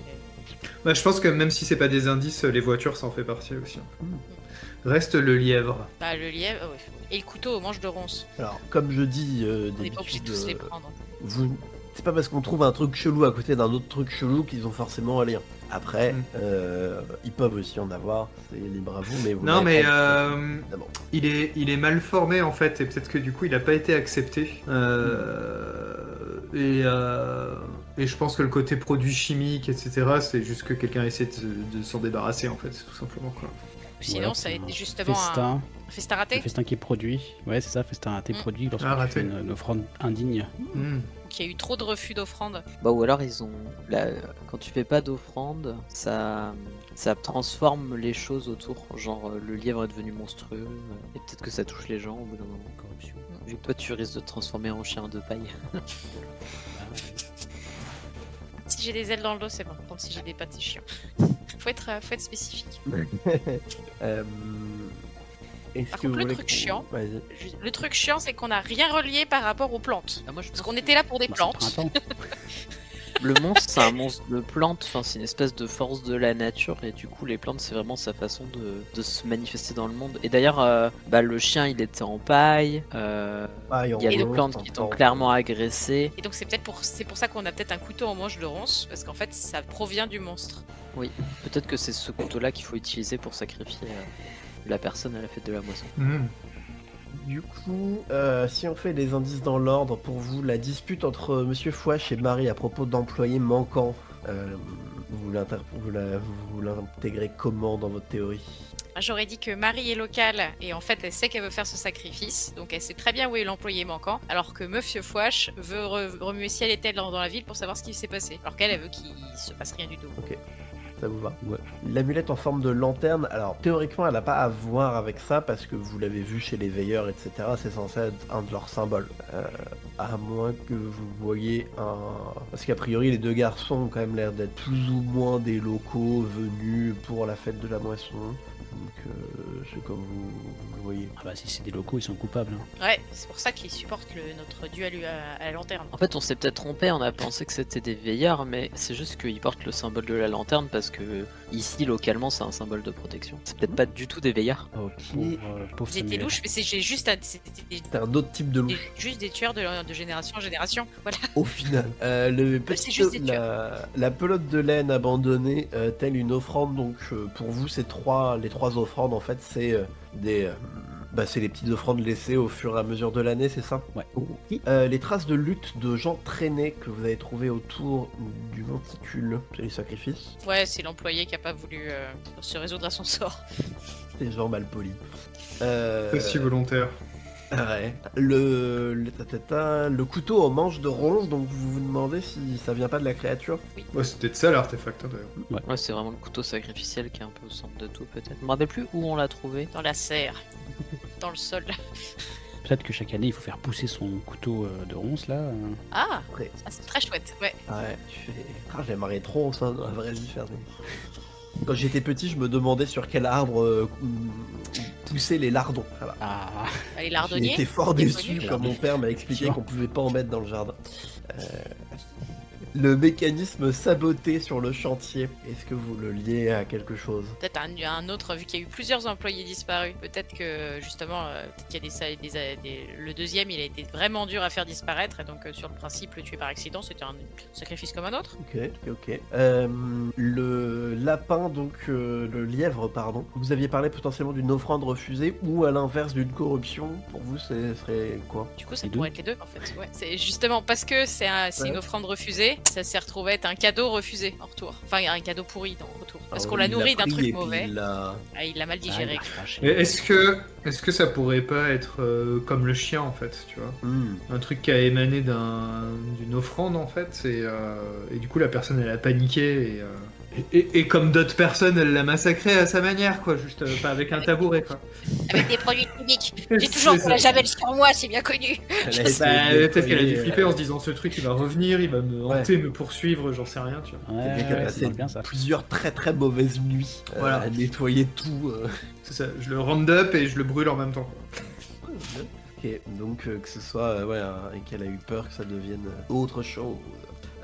Bah, je pense que même si c'est pas des indices, les voitures, ça en fait partie aussi. Reste le lièvre. Bah, le lièvre, ouais. Et le couteau aux manches de ronce. Alors, comme je dis, On n'est pas obligé de tous les prendre. c'est pas parce qu'on trouve un truc chelou à côté d'un autre truc chelou qu'ils ont forcément un lien. Après, ils peuvent aussi en avoir, c'est libre à vous, mais vous Non, mais d'abord. il est mal formé en fait, et peut-être que du coup il a pas été accepté. Et je pense que le côté produit chimique, etc., c'est juste que quelqu'un essaie de s'en débarrasser en fait, tout simplement quoi. Sinon, ça a été justement un festin raté. Le festin qui est produit. Ouais, c'est ça, festin raté produit lorsque tu fais une offrande indigne. Qu'il y a eu trop de refus d'offrande. Bah, ou alors ils ont. Là, quand tu fais pas d'offrande, ça transforme les choses autour. Genre le lièvre est devenu monstrueux, et peut-être que ça touche les gens au bout d'un moment. Corruption. Vu que toi tu risques de te transformer en chien de paille. Si j'ai des ailes dans le dos, c'est bon. Par contre, si j'ai des pattes, c'est chiant. Faut être spécifique. Par contre, le truc chiant, le truc chiant, c'est qu'on n'a rien relié par rapport aux plantes. Parce qu'on était là pour des plantes. Le monstre, c'est un monstre de plantes, enfin, c'est une espèce de force de la nature, et du coup, les plantes, c'est vraiment sa façon de se manifester dans le monde. Et d'ailleurs, le chien, il était en paille, il y a des plantes qui t'ont clairement agressé. Et donc, c'est pour ça qu'on a peut-être un couteau en manche de ronce, parce qu'en fait, ça provient du monstre. Oui, peut-être que c'est ce couteau-là qu'il faut utiliser pour sacrifier la personne à la fête de la moisson. Du coup, si on fait les indices dans l'ordre, pour vous, la dispute entre Monsieur Fouache et Marie à propos d'employés manquants, vous l'intégrez comment dans votre théorie? J'aurais dit que Marie est locale et en fait elle sait qu'elle veut faire ce sacrifice, donc elle sait très bien où est l'employé manquant, alors que Monsieur Fouache veut remuer ciel et terre dans la ville pour savoir ce qui s'est passé, alors qu'elle veut qu'il se passe rien du tout. Ok. Ça vous va? Ouais. L'amulette en forme de lanterne, alors théoriquement elle n'a pas à voir avec ça parce que vous l'avez vu chez les veilleurs, etc. C'est censé être un de leurs symboles. À moins que vous voyez un... Parce qu'a priori les deux garçons ont quand même l'air d'être plus ou moins des locaux venus pour la fête de la moisson. Donc c'est comme vous le voyez. Ah bah si c'est des locaux, ils sont coupables. Ouais, c'est pour ça qu'ils supportent notre duel à la lanterne. En fait, on s'est peut-être trompé, on a pensé que c'était des veilleurs, mais c'est juste qu'ils portent le symbole de la lanterne parce que ici, localement, c'est un symbole de protection. C'est peut-être pas du tout des veilleurs. Ok. C'était louche, mais c'est juste c'était un autre type de louche. Juste des tueurs de génération en génération. Voilà. Au final, la pelote de laine abandonnée, telle une offrande. Donc pour vous, les trois offrandes, en fait, c'est c'est les petites offrandes laissées au fur et à mesure de l'année, c'est ça? Ouais. Les traces de lutte de gens traînés que vous avez trouvées autour du monticule, c'est les sacrifices? Ouais, c'est l'employé qui a pas voulu se résoudre à son sort. C'est gens mal polis. C'est si volontaire. Ouais. Le couteau en manche de ronce, donc vous vous demandez si ça vient pas de la créature? Oui. Ouais, c'était de ça l'artefact d'ailleurs. Ouais, c'est vraiment le couteau sacrificiel qui est un peu au centre de tout, peut-être. Je me rappelle plus où on l'a trouvé. Dans la serre. Dans le sol. Peut-être que chaque année il faut faire pousser son couteau de ronce là. Ah, Après. c'est très chouette, ouais. Ouais, tu fais... j'aimerais trop ça dans la vraie vie faire des... Quand j'étais petit, je me demandais sur quel arbre poussaient les lardons. Voilà. Ah. Les lardonniers. J'étais fort déçu connus. quand mon père m'a expliqué qu'on pouvait pas en mettre dans le jardin. Le mécanisme saboté sur le chantier, est-ce que vous le liez à quelque chose? Peut-être un autre, vu qu'il y a eu plusieurs employés disparus. Peut-être que justement, peut-être qu'il y a le deuxième, il a été vraiment dur à faire disparaître. Et donc, sur le principe, le tuer par accident, c'était un sacrifice comme un autre. Ok. Le lapin, donc le lièvre, pardon. Vous aviez parlé potentiellement d'une offrande refusée ou à l'inverse d'une corruption. Pour vous, ce serait quoi? Du coup, ça Les pourrait être les deux, en fait. Ouais. C'est justement parce que c'est une offrande refusée, ça s'est retrouvé être un cadeau refusé en retour. Enfin, un cadeau pourri en retour. Parce qu'on l'a nourri d'un truc mauvais. Il l'a mal digéré. Est-ce que ça pourrait pas être comme le chien en fait, tu vois? Un truc qui a émané d'une offrande en fait, et du coup la personne elle a paniqué et comme d'autres personnes elle l'a massacré à sa manière quoi, juste pas avec un tabouret quoi. Avec des produits chimiques. J'ai toujours de la javel sur moi, c'est bien connu. Peut-être qu'elle a dû flipper en se disant ce truc il va revenir, il va me hanter, me poursuivre, j'en sais rien, tu vois. Ouais, c'est bien ça. plusieurs très mauvaises nuits voilà. à nettoyer tout. C'est ça, je le round up et je le brûle en même temps quoi. Ok, donc que ce soit et qu'elle a eu peur que ça devienne autre chose.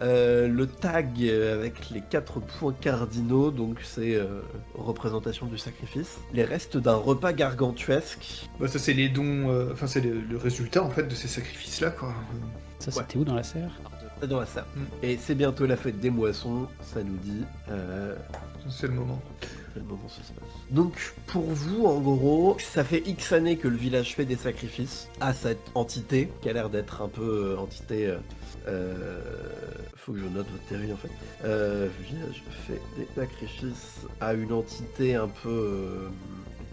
Le tag avec les 4 points cardinaux, donc c'est représentation du sacrifice. Les restes d'un repas gargantuesque. Bah, ça c'est les dons, enfin c'est le résultat en fait de ces sacrifices-là quoi. Ça, c'était où dans la serre? Dans la serre. Mm. Et c'est bientôt la fête des moissons, ça nous dit. C'est le moment. C'est le moment où ça se passe. Donc pour vous, en gros, ça fait X années que le village fait des sacrifices à cette entité, qui a l'air d'être un peu entité... faut que je note votre théorie en fait. Village fait des sacrifices à une entité un peu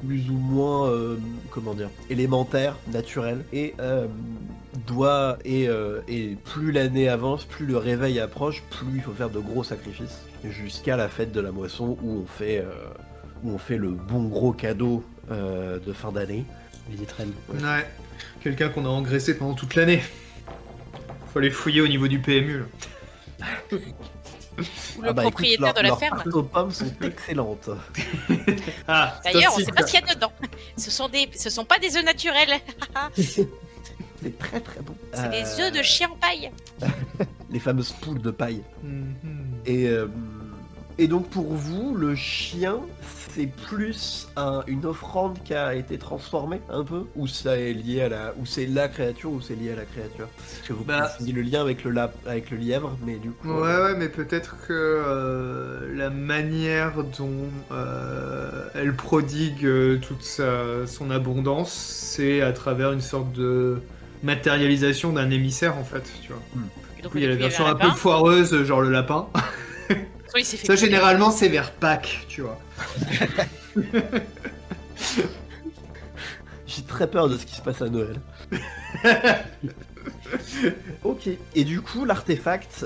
plus ou moins comment dire, élémentaire, naturelle, et plus l'année avance, plus le réveil approche, plus il faut faire de gros sacrifices, jusqu'à la fête de la moisson où on fait le bon gros cadeau de fin d'année. Les étrennes. Ouais. Quelqu'un qu'on a engraissé pendant toute l'année. Faut aller fouiller au niveau du PMU là. Ou le propriétaire de la ferme. Leurs pommes sont excellentes. Ah, D'ailleurs, on sait pas ce qu'il y a dedans. Ce sont pas des œufs naturels. C'est très très bon. C'est des œufs de chien en paille. Les fameuses poules de paille. Mhm. Et donc pour vous, le chien, c'est plus une offrande qui a été transformée un peu, ou ça est lié à ou c'est la créature, ou c'est lié à la créature. Parce que vous faisiez le lien avec le lièvre, mais du coup. Ouais, mais peut-être que la manière dont elle prodigue toute son abondance, c'est à travers une sorte de matérialisation d'un émissaire en fait, tu vois. Et donc, Oui, il y a la on est version à un peu foireuse, genre le lapin. Oui, c'est fait Ça, couper. généralement, c'est vers Pâques, tu vois. J'ai très peur de ce qui se passe à Noël. Ok, et du coup, l'artefact,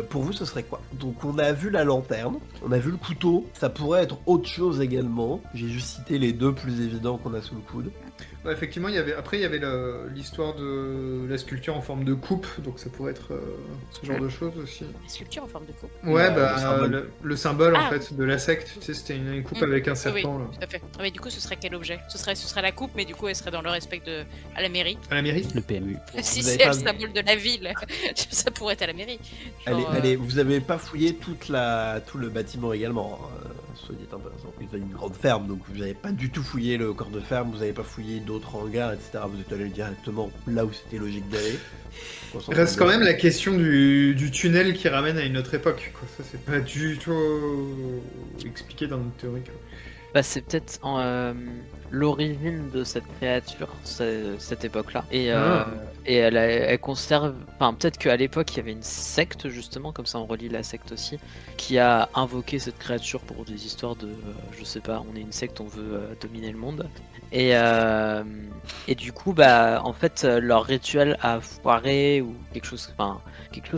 pour vous, ce serait quoi? Donc, on a vu la lanterne, on a vu le couteau, ça pourrait être autre chose également. J'ai juste cité les deux plus évidents qu'on a sous le coude. Ouais, effectivement, il y avait l'histoire de la sculpture en forme de coupe, donc ça pourrait être ce genre de choses aussi. La sculpture en forme de coupe. Ouais, le symbole. le symbole en Ah. fait de la secte, tu sais, c'était une coupe avec un Oui, serpent là. tout à fait. Ah, mais du coup, ce serait quel objet? Ce serait la coupe, mais du coup, elle serait dans le respect à la mairie. À la mairie. Le PMU. Si vous avez c'est pas le vu. symbole de la ville, ça pourrait être à la mairie. Genre, Allez, vous avez pas fouillé tout le bâtiment également, hein, soit dit en passant. Vous avez une grande ferme, donc vous n'avez pas du tout fouillé le corps de ferme, vous n'avez pas fouillé d'autres hangars, etc. Vous êtes allé directement là où c'était logique d'aller. Il reste quand même la question du tunnel qui ramène à une autre époque, quoi. Ça, c'est pas du tout expliqué dans notre théorie, quoi. Bah, c'est peut-être l'origine de cette créature, cette époque-là. Et elle conserve. Enfin, peut-être qu'à l'époque, il y avait une secte, justement, comme ça on relie la secte aussi, qui a invoqué cette créature pour des histoires de. Je sais pas, on est une secte, on veut dominer le monde. Et du coup, bah, en fait, leur rituel a foiré ou quelque chose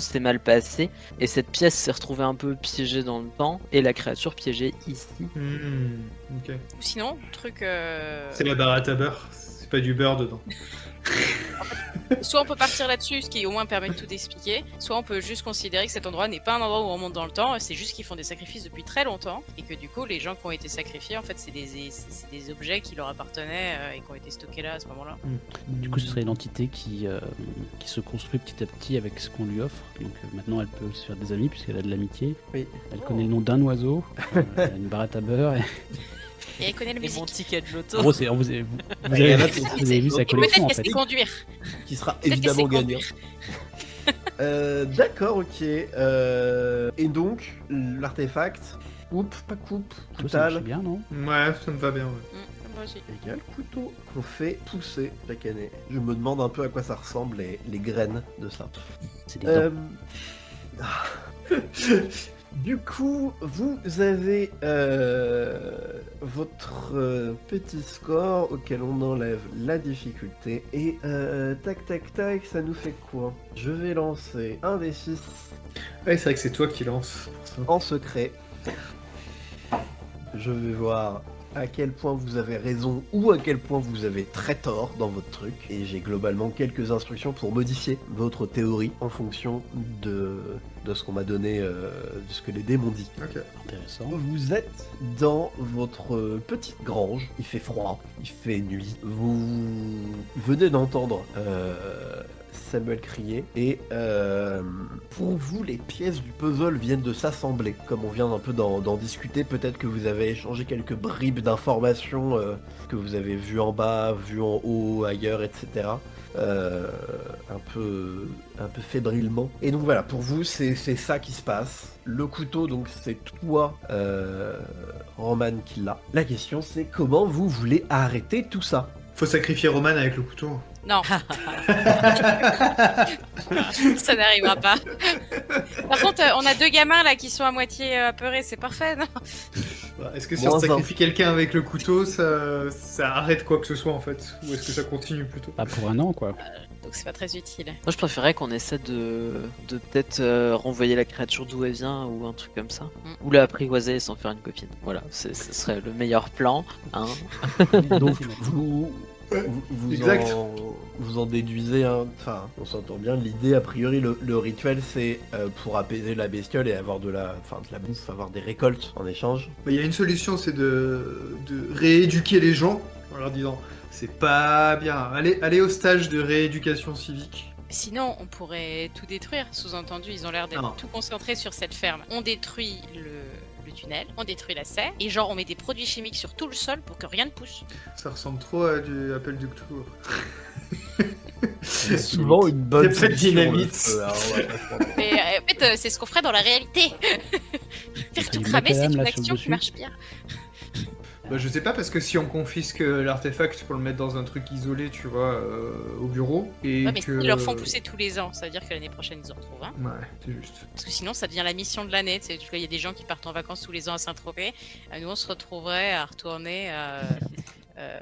s'est mal passé. Et cette pièce s'est retrouvée un peu piégée dans le temps, et la créature piégée ici. Ok. Ou sinon, truc. C'est la baratte à beurre, c'est pas du beurre dedans. Soit on peut partir là-dessus, ce qui au moins permet de tout expliquer, soit on peut juste considérer que cet endroit n'est pas un endroit où on monte dans le temps, c'est juste qu'ils font des sacrifices depuis très longtemps, et que du coup, les gens qui ont été sacrifiés, en fait, c'est des objets qui leur appartenaient et qui ont été stockés là à ce moment-là. Du coup, ce serait l'entité qui se construit petit à petit avec ce qu'on lui offre. Donc maintenant, elle peut se faire des amis puisqu'elle a de l'amitié. Oui. Elle connaît le nom d'un oiseau, elle a une baratte à beurre. Et elle connaît la Et mon musique. ticket de loto. En gros, vous avez vu sa Et collection peut-être en qu'elle fait. sait conduire. Qui sera Peut-être évidemment qu'elle sait gagnant. D'accord, ok. Et donc, l'artefact, coupe, pas coupe, Toi, ça marche total, bien, non? Ouais, ça me va bien, ouais. Moi aussi. égal couteau qu'on fait pousser chaque année. Je me demande un peu à quoi ça ressemble, les graines de ça. C'est des dents. Du coup, vous avez votre petit score auquel on enlève la difficulté. Et tac tac tac, ça nous fait quoi? Je vais lancer un des 6 Ouais, c'est vrai que c'est toi qui lance pour ça. en secret. Je vais voir à quel point vous avez raison ou à quel point vous avez très tort dans votre truc. Et j'ai globalement quelques instructions pour modifier votre théorie en fonction de ce qu'on m'a donné, de ce que les dés m'ont dit. Ok. Intéressant. Vous êtes dans votre petite grange, il fait froid, il fait nuit. Vous venez d'entendre Samuel crier et pour vous les pièces du puzzle viennent de s'assembler. Comme on vient un peu d'en discuter, peut-être que vous avez échangé quelques bribes d'informations que vous avez vues en bas, vues en haut, ailleurs, etc. Un peu fébrilement. Et donc voilà, pour vous c'est ça qui se passe. Le couteau, donc c'est toi, Roman, qui l'a. La question c'est comment vous voulez arrêter tout ça. Faut sacrifier Roman avec le couteau. Non. Ça n'arrivera pas. Par contre, on a 2 gamins là qui sont à moitié apeurés, c'est parfait, non? Est-ce que si on sacrifie quelqu'un avec le couteau, ça arrête quoi que ce soit en fait? Ou est-ce que ça continue plutôt? Pas pour un an, quoi. Donc c'est pas très utile. Moi, je préférais qu'on essaie de peut-être renvoyer la créature d'où elle vient ou un truc comme ça. Ou la apprivoiser et s'en faire une copine. Voilà, ce serait le meilleur plan. Hein. Donc vous Exact. vous en déduisez, enfin on s'entend bien, l'idée a priori le rituel c'est pour apaiser la bestiole et avoir de la bouffe, avoir des récoltes en échange. Il y a une solution, c'est de rééduquer les gens en leur disant c'est pas bien, allez au stage de rééducation civique. Sinon, on pourrait tout détruire. Sous-entendu, ils ont l'air d'être Non. tout concentrés sur cette ferme. On détruit le tunnel, on détruit la serre, et genre on met des produits chimiques sur tout le sol pour que rien ne pousse. Ça ressemble trop à du appel du Cthulhu. C'est souvent une bonne Y a pas de solution, dynamite. le feu, hein, on va pas se mentir. Mais en fait, c'est ce qu'on ferait dans la réalité. Faire tout une cramer, c'est lame, une là, sur le action qui dessus. marche bien. Bah, je sais pas, parce que si on confisque l'artefact pour le mettre dans un truc isolé, tu vois, au bureau, et Ouais, mais que... ils leur font pousser tous les ans, ça veut dire que l'année prochaine ils en retrouvent un. Ouais, c'est juste. Parce que sinon, ça devient la mission de l'année. Tu vois, il y a des gens qui partent en vacances tous les ans à Saint-Tropez. Nous, on se retrouverait à retourner à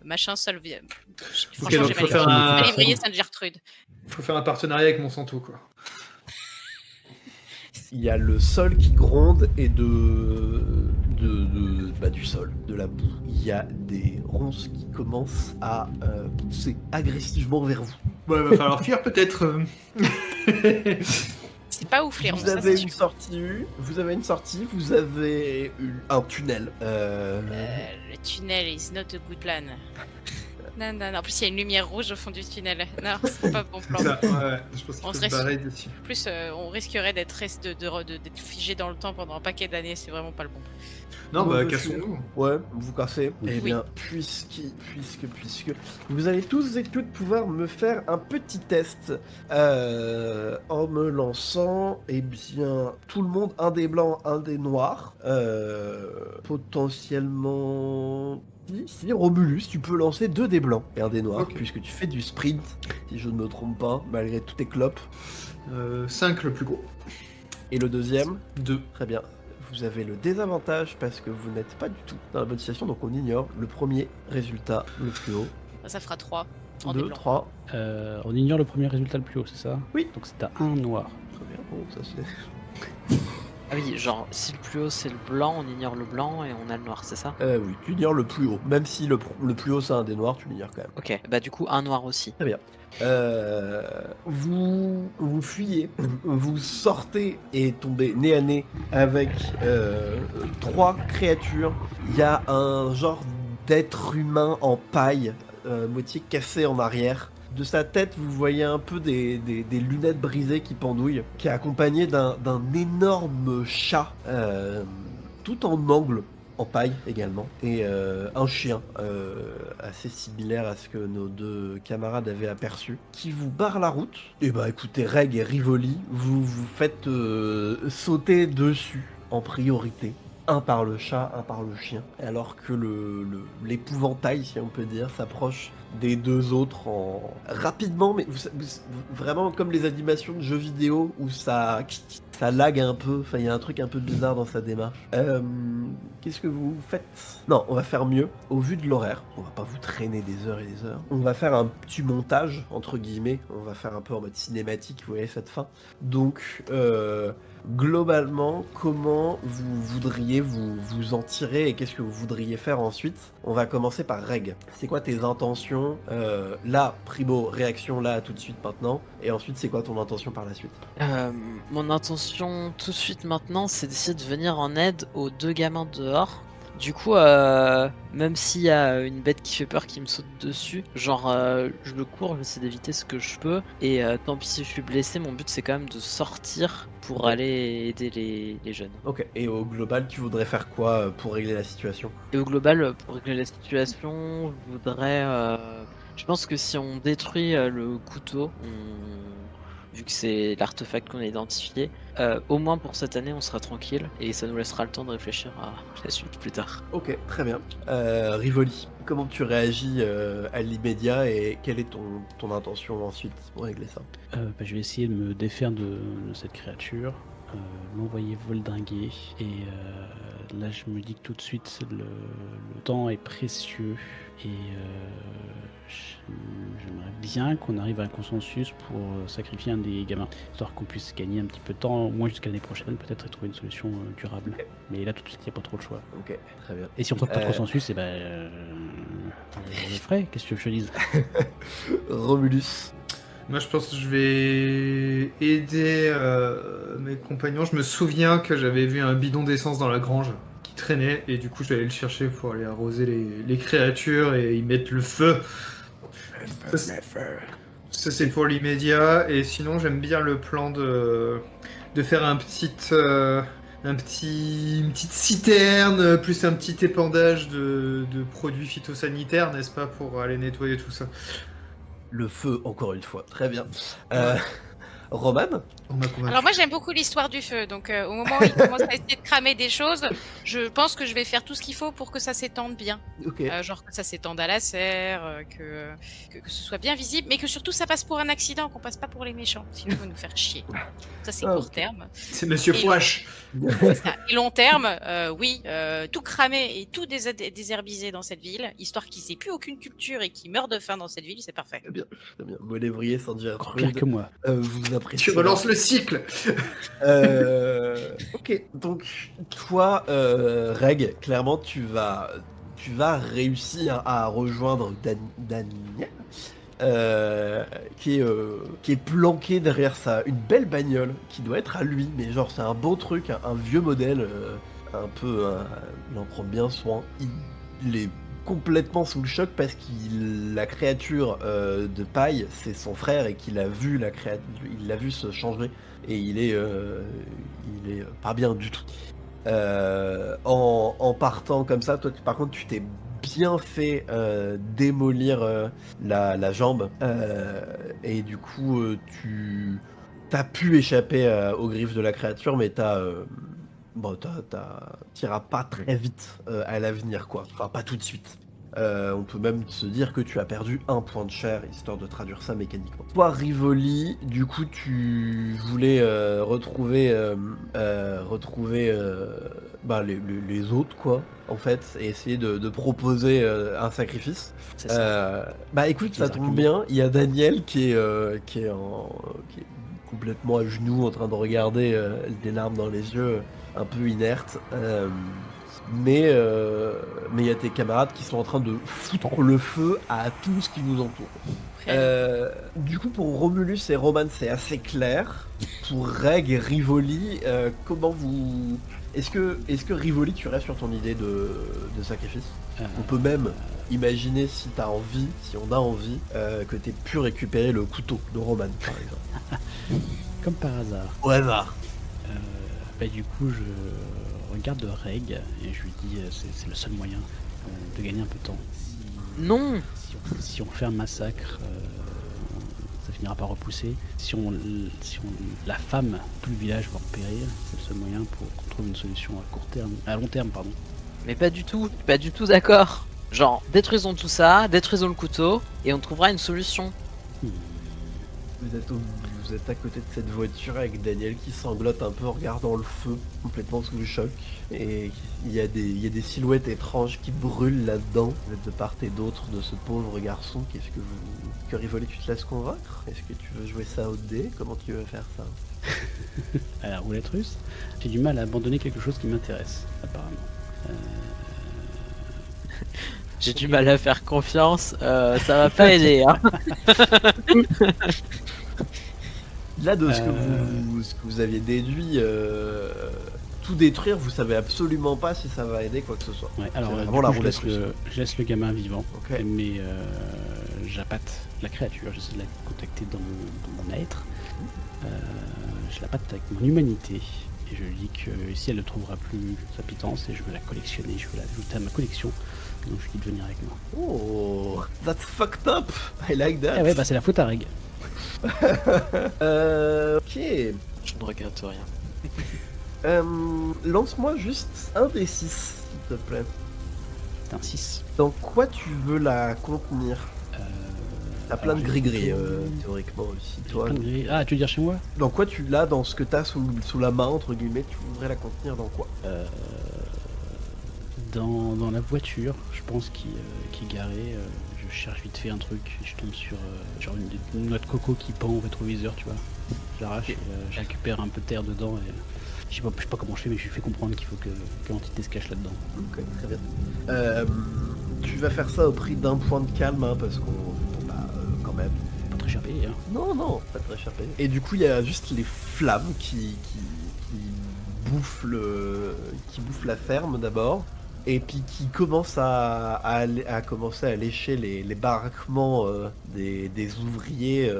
machin seul. Franchement, donc j'ai faut mal faire dit. un- Février Sainte-Gertrude. Faut faire un partenariat avec Monsanto, quoi. Il y a le sol qui gronde et du sol, de la boue. Il y a des ronces qui commencent à pousser agressivement vers vous. Ouais, va falloir fuir peut-être. C'est pas ouf les ronces, Vous ça, avez c'est une sûr. sortie, vous avez un tunnel. Le tunnel is not a good plan. Non, non, non. En plus, il y a une lumière rouge au fond du tunnel. Non, c'est pas bon plan. Ça, ouais, je pense On qu'il faut serait se barrer d'ici. En plus, on risquerait d'être d'être figé dans le temps pendant un paquet d'années. C'est vraiment pas le bon plan. Non, Ouais, bah, je suis- cassons-nous. Ouais, vous cassez. Oui. Eh bien, puisque vous allez tous et toutes pouvoir me faire un petit test en me lançant, eh bien, tout le monde un des blancs, un des noirs, potentiellement. Si, Romulus, tu peux lancer 2 des blancs et un des noirs, Ok. puisque tu fais du sprint, si je ne me trompe pas, malgré toutes tes clopes. 5 le plus gros. Et le deuxième, 2. très bien. Vous avez le désavantage parce que vous n'êtes pas du tout dans la bonne situation, donc on ignore le premier résultat le plus haut. Ça fera 3. En 2, des blancs. 3. On ignore le premier résultat le plus haut, c'est ça? Oui. Donc c'est à 1 noir. Très bien, bon, ça c'est. Ah oui, genre, si le plus haut c'est le blanc, on ignore le blanc et on a le noir, c'est ça? Oui, tu ignores le plus haut. Même si le plus haut c'est un des noirs, tu l'ignores quand même. Ok, bah du coup, un noir aussi. Très bien. Vous fuyez, vous sortez et tombez nez à nez avec 3 créatures. Il y a un genre d'être humain en paille, moitié cassé en arrière. De sa tête, vous voyez un peu des lunettes brisées qui pendouillent, qui est accompagné d'un énorme chat, tout en angle, en paille également, et un chien assez similaire à ce que nos 2 camarades avaient aperçu, qui vous barre la route. Et bah écoutez, Reg et Rivoli, vous vous faites sauter dessus en priorité. Un par le chat, un par le chien. Alors que l'épouvantail, si on peut dire, s'approche des 2 autres rapidement, mais vraiment comme les animations de jeux vidéo où ça Ça lag un peu, enfin il y a un truc un peu bizarre dans sa démarche. Qu'est-ce que vous faites? Non, on va faire mieux. Au vu de l'horaire, on va pas vous traîner des heures et des heures. On va faire un petit montage, entre guillemets. On va faire un peu en mode cinématique, vous voyez cette fin. Donc, globalement, comment vous voudriez vous en tirer et qu'est-ce que vous voudriez faire ensuite? On va commencer par Reg. C'est quoi tes intentions? Là, primo, réaction là, tout de suite maintenant. Et ensuite, c'est quoi ton intention par la suite? Mon intention tout de suite maintenant, c'est d'essayer de venir en aide aux 2 gamins dehors. Du coup, même s'il y a une bête qui fait peur qui me saute dessus, genre je le cours, j'essaie d'éviter ce que je peux. Et tant pis si je suis blessé, mon but c'est quand même de sortir pour aller aider les jeunes. Ok. Et au global, tu voudrais faire quoi pour régler la situation? Et au global, pour régler la situation, je voudrais... je pense que si on détruit le couteau, vu que c'est l'artefact qu'on a identifié, au moins pour cette année on sera tranquille et ça nous laissera le temps de réfléchir à la suite plus tard. Ok, très bien. Rivoli, comment tu réagis à l'immédiat et quelle est ton intention ensuite pour régler ça? Je vais essayer de me défaire de cette créature, l'envoyer voldinguer, et là je me dis que tout de suite le temps est précieux et j'aimerais bien qu'on arrive à un consensus pour sacrifier un des gamins, histoire qu'on puisse gagner un petit peu de temps, au moins jusqu'à l'année prochaine peut-être, et trouver une solution durable. Mais là tout de suite il n'y a pas trop le choix. Ok, très bien. Et si on trouve pas de consensus, je le ferai, qu'est-ce que je te dise? Romulus. Moi, je pense que je vais aider mes compagnons. Je me souviens que j'avais vu un bidon d'essence dans la grange qui traînait, et du coup, je vais aller le chercher pour aller arroser les créatures et y mettre le feu. Ça, c'est pour l'immédiat. Et sinon, j'aime bien le plan de faire une petite citerne, plus un petit épandage de produits phytosanitaires, n'est-ce pas, pour aller nettoyer tout ça. Le feu, encore une fois. Très bien. Roman? On m'a convaincu. Alors moi j'aime beaucoup l'histoire du feu, donc au moment où il commence à essayer de cramer des choses, je pense que je vais faire tout ce qu'il faut pour que ça s'étende bien. Ok. Genre que ça s'étende à la serre, que ce soit bien visible, mais que surtout ça passe pour un accident, qu'on passe pas pour les méchants, sinon il va nous faire chier. Ça c'est court terme. C'est Monsieur Et Fouache. C'est ça. Et long terme, oui, tout cramer et tout désherbiser dans cette ville, histoire qu'ils aient plus aucune culture et qu'ils meurent de faim dans cette ville, c'est parfait. Très bien, très bien. Molévrier sans dire Encore pire que moi. vous appréciez. Tu relances le cycle. Ok, donc toi, Reg, clairement tu vas réussir à rejoindre Daniel, qui est planqué derrière une belle bagnole qui doit être à lui, mais genre c'est un beau truc, un vieux modèle, un peu, il en prend bien soin. Il est complètement sous le choc parce que la créature de paille, c'est son frère et qu'il a vu il l'a vu se changer et il est pas bien du tout. En partant comme ça, toi par contre tu t'es bien fait démolir la jambe et du coup tu t'as pu échapper aux griffes de la créature, mais t'iras pas très vite à l'avenir, quoi. Enfin, pas tout de suite. On peut même se dire que tu as perdu 1 point de chair, histoire de traduire ça mécaniquement. Toi, Rivoli, du coup, tu voulais retrouver les autres, quoi, en fait, et essayer de proposer un sacrifice. C'est ça. Écoute, ça tombe arguments. bien, il y a Daniel qui est complètement à genoux, en train de regarder des larmes dans les yeux, un peu inerte. Mais il y a tes camarades qui sont en train de foutre le feu à tout ce qui nous entoure. Du coup, pour Romulus et Roman, c'est assez clair. Pour Reg et Rivoli, comment vous... Est-ce que Rivoli, tu restes sur ton idée de sacrifice? On peut même imaginer, si on a envie, que t'aies pu récupérer le couteau de Roman, par exemple. Comme par hasard. Au hasard. Du coup, je regarde Reg et je lui dis c'est le seul moyen de gagner un peu de temps. Non. Si on fait un massacre, ça finira par repousser. Si on la femme, tout le village va en périr, c'est le seul moyen pour qu'on trouve une solution à long terme, pardon. Mais pas du tout d'accord. Genre, détruisons tout ça, détruisons le couteau, et on trouvera une solution. Vous vous êtes à côté de cette voiture avec Daniel qui sanglote un peu en regardant le feu, complètement sous le choc. Et il y a des silhouettes étranges qui brûlent là-dedans. Vous êtes de part et d'autre de ce pauvre garçon. Qu'est-ce que vous... Que Rivoli, tu te laisses convaincre? Est-ce que tu veux jouer ça au dé? Comment tu veux faire ça? À la roulette russe, j'ai du mal à abandonner quelque chose qui m'intéresse, apparemment. J'ai du mal à faire confiance, ça va pas aider. Hein. Là, de ce que vous aviez déduit, tout détruire, vous savez absolument pas si ça va aider quoi que ce soit. Ouais, alors C'est du vraiment coup, la je roulette russe. laisse le gamin vivant, Ok. mais j'appâte la créature, j'essaie de la contacter dans mon être. Je l'appâte avec mon humanité et je lui dis que si elle ne trouvera plus sa pitance, et je veux la collectionner, je veux l'ajouter à ma collection, donc je lui dis de venir avec moi. Oh, that's fucked up. I like that. Ah ouais, bah c'est la faute à Reg. Ok. Je ne regrette rien. Lance-moi juste un des 6, s'il te plaît. C'est un 6. Dans quoi tu veux la contenir? T'as plein de gris-gris, théoriquement aussi, toi. Ah, tu veux dire chez moi? Dans quoi tu l'as, dans ce que t'as sous la main, entre guillemets, tu voudrais la contenir dans quoi? Dans la voiture, je pense, qui est garée. Je cherche vite fait un truc, et je tombe sur genre une noix de coco qui pend au rétroviseur, tu vois. Je l'arrache, et, je récupère un peu de terre dedans, et je sais pas comment je fais, mais je lui fais comprendre qu'il faut que l'entité se cache là-dedans. Ok, très bien. Tu vas faire ça au prix d'un point de calme, hein, parce qu'on... Bah, quand même... Pas très cher payé, hein. Non, pas très cher payé. Et du coup, il y a juste les flammes qui bouffent la ferme d'abord, et puis qui commencent à commencer à lécher les baraquements des ouvriers.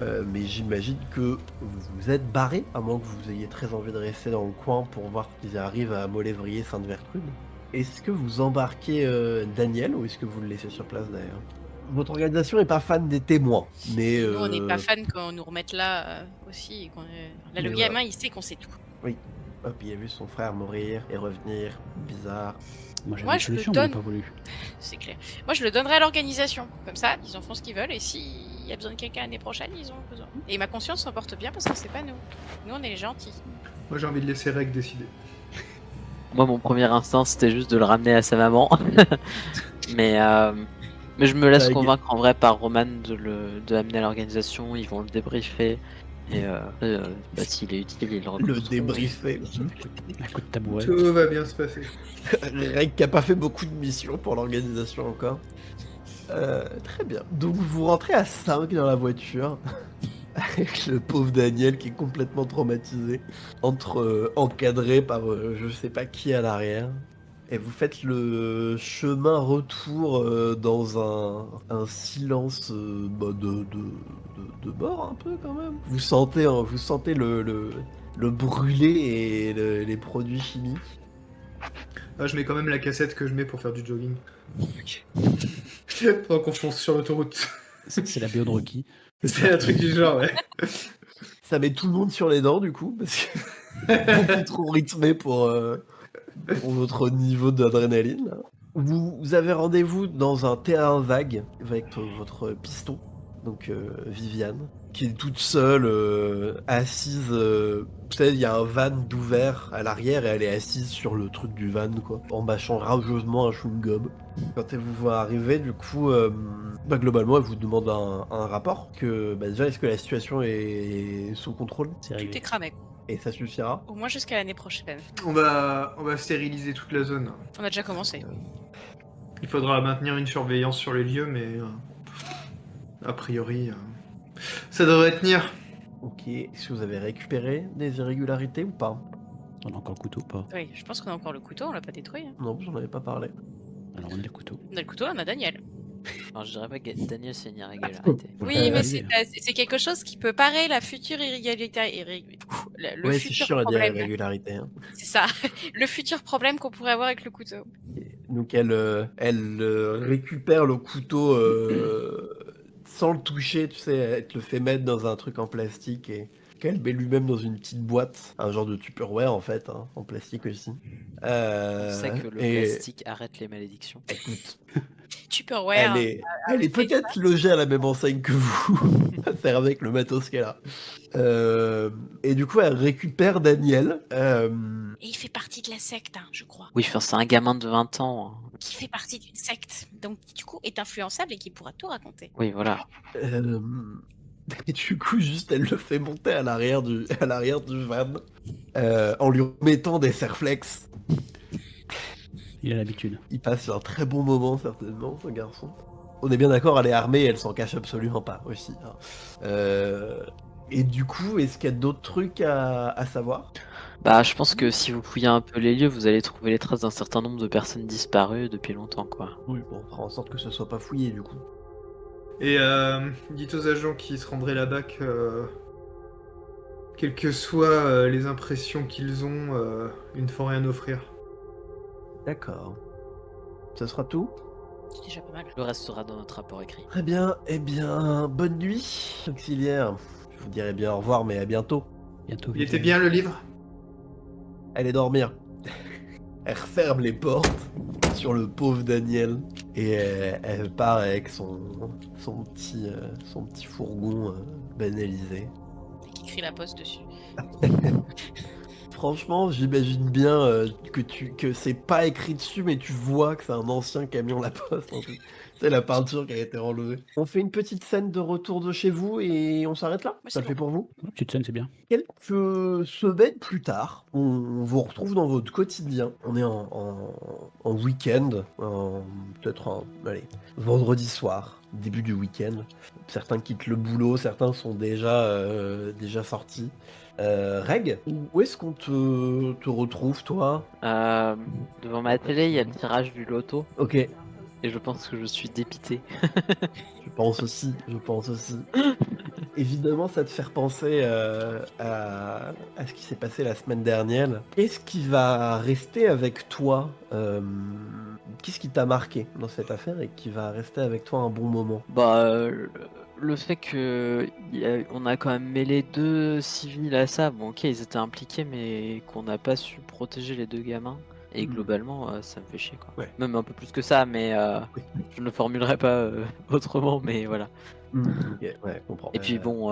Mais j'imagine que vous êtes barrés, à moins que vous ayez très envie de rester dans le coin pour voir s'ils arrivent à Molévrier Sainte-Vertrude. Est-ce que vous embarquez Daniel, ou est-ce que vous le laissez sur place d'ailleurs? Votre organisation est pas fan des témoins, mais... Nous, on n'est pas fan qu'on nous remette là aussi. Là, le Mais gamin, il sait qu'on sait tout. Hop, il a vu son frère mourir et revenir, bizarre. Moi j'ai Moi, une je le solution, mais il donne. n'a pas voulu. C'est clair. Moi, je le donnerai à l'organisation. Comme ça, ils en font ce qu'ils veulent. Et s'il y a besoin de quelqu'un l'année prochaine, ils ont besoin. Et ma conscience s'en porte bien parce que c'est pas nous. Nous, on est les gentils. Moi j'ai envie de laisser Reg décider. Moi, mon premier instinct, c'était juste de le ramener à sa maman. mais je me laisse Avec- convaincre en vrai par Roman de l'amener à l'organisation. Ils vont le débriefer. Et bah, s'il est utile, il le Le recruteront. débriefer. Un coup de tabouret. Tout va bien se passer. Reg qui a pas fait beaucoup de missions pour l'organisation encore. Très bien. Donc vous rentrez à 5 dans la voiture. Avec le pauvre Daniel qui est complètement traumatisé. Encadré par je sais pas qui à l'arrière. Et vous faites le chemin retour dans un silence de mort un peu quand même. Vous sentez le brûlé et les produits chimiques. Ah, je mets quand même la cassette que je mets pour faire du jogging. Pendant qu'on fonce sur l'autoroute. C'est la BO de Rocky. C'est un truc du genre, ouais. Ça met tout le monde sur les dents du coup, parce que beaucoup trop rythmé pour votre niveau d'adrénaline. Là. Vous avez rendez-vous dans un terrain vague avec votre piston, donc Viviane, qui est toute seule, assise. Vous savez, il y a un van d'ouvert à l'arrière et elle est assise sur le truc du van, quoi, en mâchant rageusement un chewing-gum. Quand elle vous voit arriver, du coup, globalement, elle vous demande un rapport. Déjà, est-ce que la situation est sous contrôle? C'est Tout réglé. est cramé. Et ça suffira? Au moins jusqu'à l'année prochaine. On va stériliser toute la zone. On a déjà commencé. Il faudra maintenir une surveillance sur les lieux, mais a priori, ça devrait tenir. Ok, est-ce que vous avez récupéré des irrégularités ou pas? On a encore le couteau ou pas? Oui, je pense qu'on a encore le couteau, on l'a pas détruit. Hein. Non, j'en avais pas parlé. Alors on a le couteau. On a le couteau, on a Daniel. Alors, je dirais pas que Daniel, c'est une irrégularité. Oui, mais vas-y. c'est quelque chose qui peut parer la future irrégularité. Le Ouais, c'est futur chiant à dire problème. irrégularité. Hein. C'est ça. Le futur problème qu'on pourrait avoir avec le couteau. Donc elle récupère le couteau sans le toucher, tu sais, elle te le fait mettre dans un truc en plastique et qu'elle met lui-même dans une petite boîte, un genre de Tupperware en fait, hein, en plastique aussi. On sait que le plastique arrête les malédictions. Écoute, Tupperware. elle est peut-être logée à la même enseigne que vous, à faire avec le matos qu'elle a. Et du coup, elle récupère Daniel. Et il fait partie de la secte, hein, je crois. Oui, enfin, c'est un gamin de 20 ans. Hein. Qui fait partie d'une secte. Donc, du coup, est influençable et qui pourra tout raconter. Oui, voilà. Et du coup, juste, elle le fait monter à l'arrière du van en lui remettant des serflex. Il a l'habitude. Il passe un très bon moment, certainement, ce garçon. On est bien d'accord, elle est armée, elle s'en cache absolument pas aussi. Hein. Et du coup, est-ce qu'il y a d'autres trucs à savoir? Bah, je pense que si vous fouillez un peu les lieux, vous allez trouver les traces d'un certain nombre de personnes disparues depuis longtemps, quoi. Oui, bon, on fera en sorte que ce soit pas fouillé, du coup. Et dites aux agents qui se rendraient là-bas que, quelles que soient les impressions qu'ils ont, ils ne font rien offrir. D'accord. Ça sera tout? C'est déjà pas mal. Le reste sera dans notre rapport écrit. Très bien, eh bien, bonne nuit, auxiliaire. Je vous dirai bien au revoir, mais à bientôt. Bientôt. Il était bien le livre? Allez dormir. Elle referme les portes sur le pauvre Daniel et elle part avec son petit fourgon banalisé. Et qui crie la poste dessus. Franchement, j'imagine bien que c'est pas écrit dessus, mais tu vois que c'est un ancien camion La Poste. En fait. C'est la peinture qui a été enlevée. On fait une petite scène de retour de chez vous et on s'arrête là? Ouais, Ça c'est le fait pour vous? Petite scène, c'est bien. Quelques semaines plus tard, on vous retrouve dans votre quotidien. On est en week-end, peut-être vendredi soir, début du week-end. Certains quittent le boulot, certains sont déjà sortis. Reg, où est-ce qu'on te retrouve, toi? Devant ma télé, il y a le tirage du loto. Ok, Et je pense que je suis dépité. je pense aussi. Évidemment, ça te fait repenser à ce qui s'est passé la semaine dernière. Qu'est-ce qui va rester avec toi Qu'est-ce qui t'a marqué dans cette affaire et qui va rester avec toi un bon moment? Bah, le fait que on a quand même mêlé 2 civils à ça, bon ok ils étaient impliqués mais qu'on n'a pas su protéger les 2 gamins. Et globalement ça me fait chier quoi. Ouais. Même un peu plus que ça mais Oui. je ne le formulerai pas autrement mais voilà. Ok, ouais, je comprends. Et puis bon,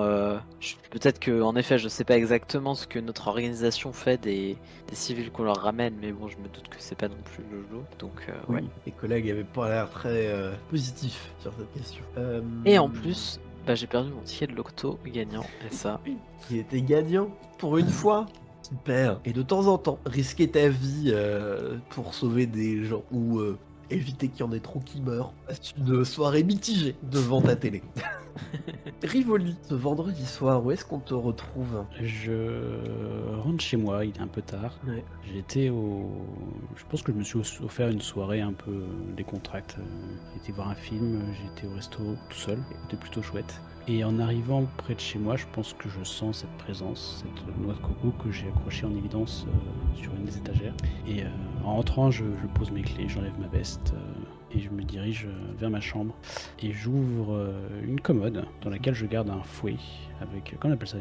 peut-être que en effet je sais pas exactement ce que notre organisation fait des civils qu'on leur ramène mais bon je me doute que c'est pas non plus le lot donc Oui, ouais. tes collègues avaient pas l'air très positifs sur cette question. Et en plus, bah, j'ai perdu mon ticket de loto gagnant et ça. Il était gagnant pour une fois. Super. Et de temps en temps, risquer ta vie pour sauver des gens ou éviter qu'il y en ait trop qui meurent. C'est une soirée mitigée devant ta télé. Rivoli, ce vendredi soir, où est-ce qu'on te retrouve? Je rentre chez moi, il est un peu tard. Ouais. J'étais je pense que je me suis offert une soirée un peu décontracte. J'ai été voir un film, j'étais au resto tout seul, c'était plutôt chouette. Et en arrivant près de chez moi, je pense que je sens cette présence, cette noix de coco que j'ai accrochée en évidence sur une des étagères. Et en rentrant, je pose mes clés, j'enlève ma veste et je me dirige vers ma chambre. Et j'ouvre une commode dans laquelle je garde un fouet avec, comment on appelle ça,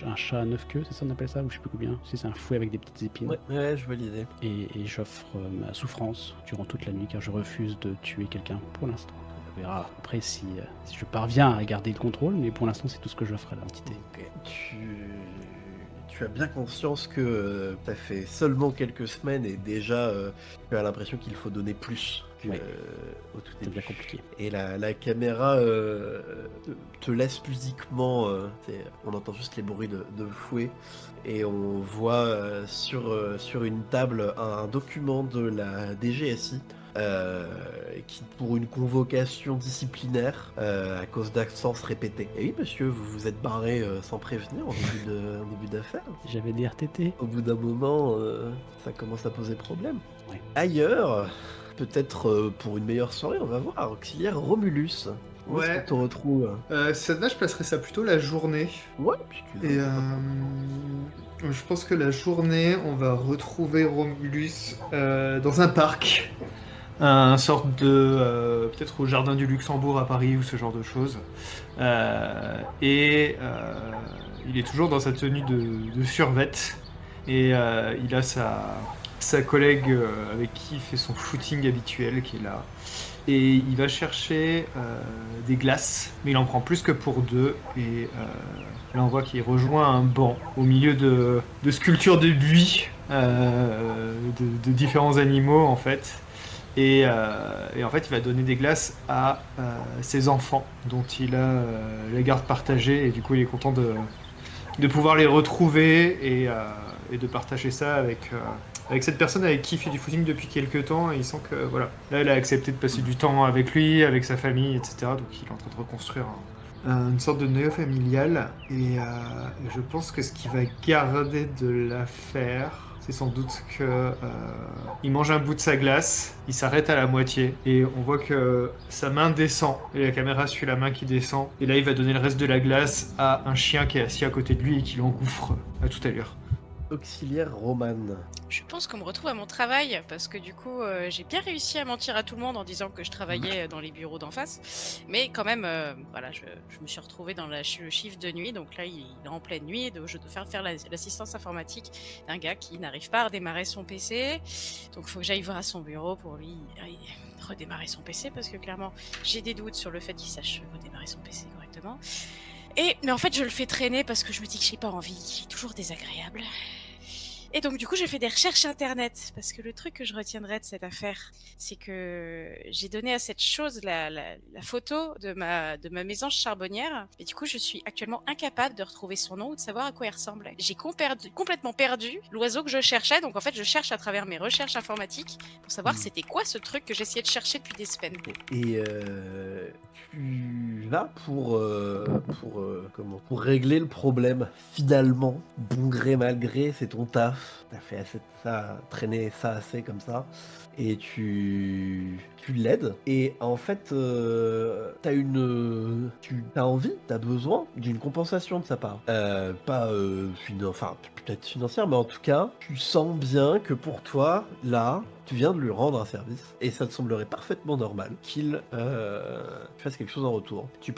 un chat à 9 queues, c'est ça on appelle ça, ou je sais plus combien. C'est un fouet avec des petites épines. Ouais, je vois l'idée. Et j'offre ma souffrance durant toute la nuit car je refuse de tuer quelqu'un pour l'instant. On verra après si je parviens à garder le contrôle, mais pour l'instant c'est tout ce que j'offre à l'entité. Ok. Tu as bien conscience que ça fait seulement quelques semaines et déjà tu as l'impression qu'il faut donner plus que, Ouais. au tout C'est début. bien compliqué. Et la caméra te laisse ludiquement, on entend juste les bruits de fouet et on voit sur une table un document de la DGSI qui pour une convocation disciplinaire à cause d'absences répétées. Et oui monsieur, vous vous êtes barré sans prévenir en début d'affaire. J'avais des RTT. Au bout d'un moment, ça commence à poser problème. Ouais. Ailleurs, peut-être pour une meilleure soirée, on va voir. Auxiliaire Romulus. Où est-ce Ouais. qu'on te retrouve? Celle-là, je placerais ça plutôt la journée. Ouais, puis tu Et je pense que la journée, on va retrouver Romulus dans un parc. Un sorte de... peut-être au Jardin du Luxembourg à Paris ou ce genre de choses. Et il est toujours dans sa tenue de survêt et il a sa collègue avec qui il fait son footing habituel qui est là. Et il va chercher des glaces, mais il en prend plus que pour deux. Et là, on voit qu'il rejoint un banc au milieu de sculptures de buis, de différents animaux en fait. Et en fait, il va donner des glaces à ses enfants, dont il a la garde partagée. Et du coup, il est content de pouvoir les retrouver et de partager ça avec cette personne avec qui il fait du footing depuis quelques temps. Et il sent que voilà, là, elle a accepté de passer du temps avec lui, avec sa famille, etc. Donc, il est en train de reconstruire une sorte de noyau familial. Et je pense que ce qu'il va garder de l'affaire, c'est sans doute que il mange un bout de sa glace, il s'arrête à la moitié et on voit que sa main descend et la caméra suit la main qui descend et là il va donner le reste de la glace à un chien qui est assis à côté de lui et qui l'engouffre à toute allure. Auxiliaire Roman. Je pense qu'on me retrouve à mon travail parce que du coup, j'ai bien réussi à mentir à tout le monde en disant que je travaillais dans les bureaux d'en face. Mais quand même, voilà, je me suis retrouvée dans le chiffre de nuit. Donc là, il est en pleine nuit. Donc je dois faire l'assistance informatique d'un gars qui n'arrive pas à redémarrer son PC. Donc il faut que j'aille voir à son bureau pour lui redémarrer son PC parce que clairement, j'ai des doutes sur le fait qu'il sache redémarrer son PC correctement. Mais en fait, je le fais traîner parce que je me dis que j'ai pas envie. C'est toujours désagréable. Et donc, du coup, j'ai fait des recherches internet. Parce que le truc que je retiendrai de cette affaire, c'est que j'ai donné à cette chose la photo de ma mésange charbonnière. Et du coup, je suis actuellement incapable de retrouver son nom ou de savoir à quoi il ressemblait. J'ai complètement perdu l'oiseau que je cherchais. Donc, en fait, je cherche à travers mes recherches informatiques pour savoir c'était quoi ce truc que j'essayais de chercher depuis des semaines. Et tu vas pour régler le problème. Finalement, bon gré mal gré, c'est ton taf. T'as fait traîner ça assez comme ça. Et tu l'aides. Et en fait, t'as envie, t'as besoin d'une compensation de sa part. Pas peut-être financière, mais en tout cas, tu sens bien que pour toi, là, tu viens de lui rendre un service. Et ça te semblerait parfaitement normal qu'il fasse quelque chose en retour. Est-ce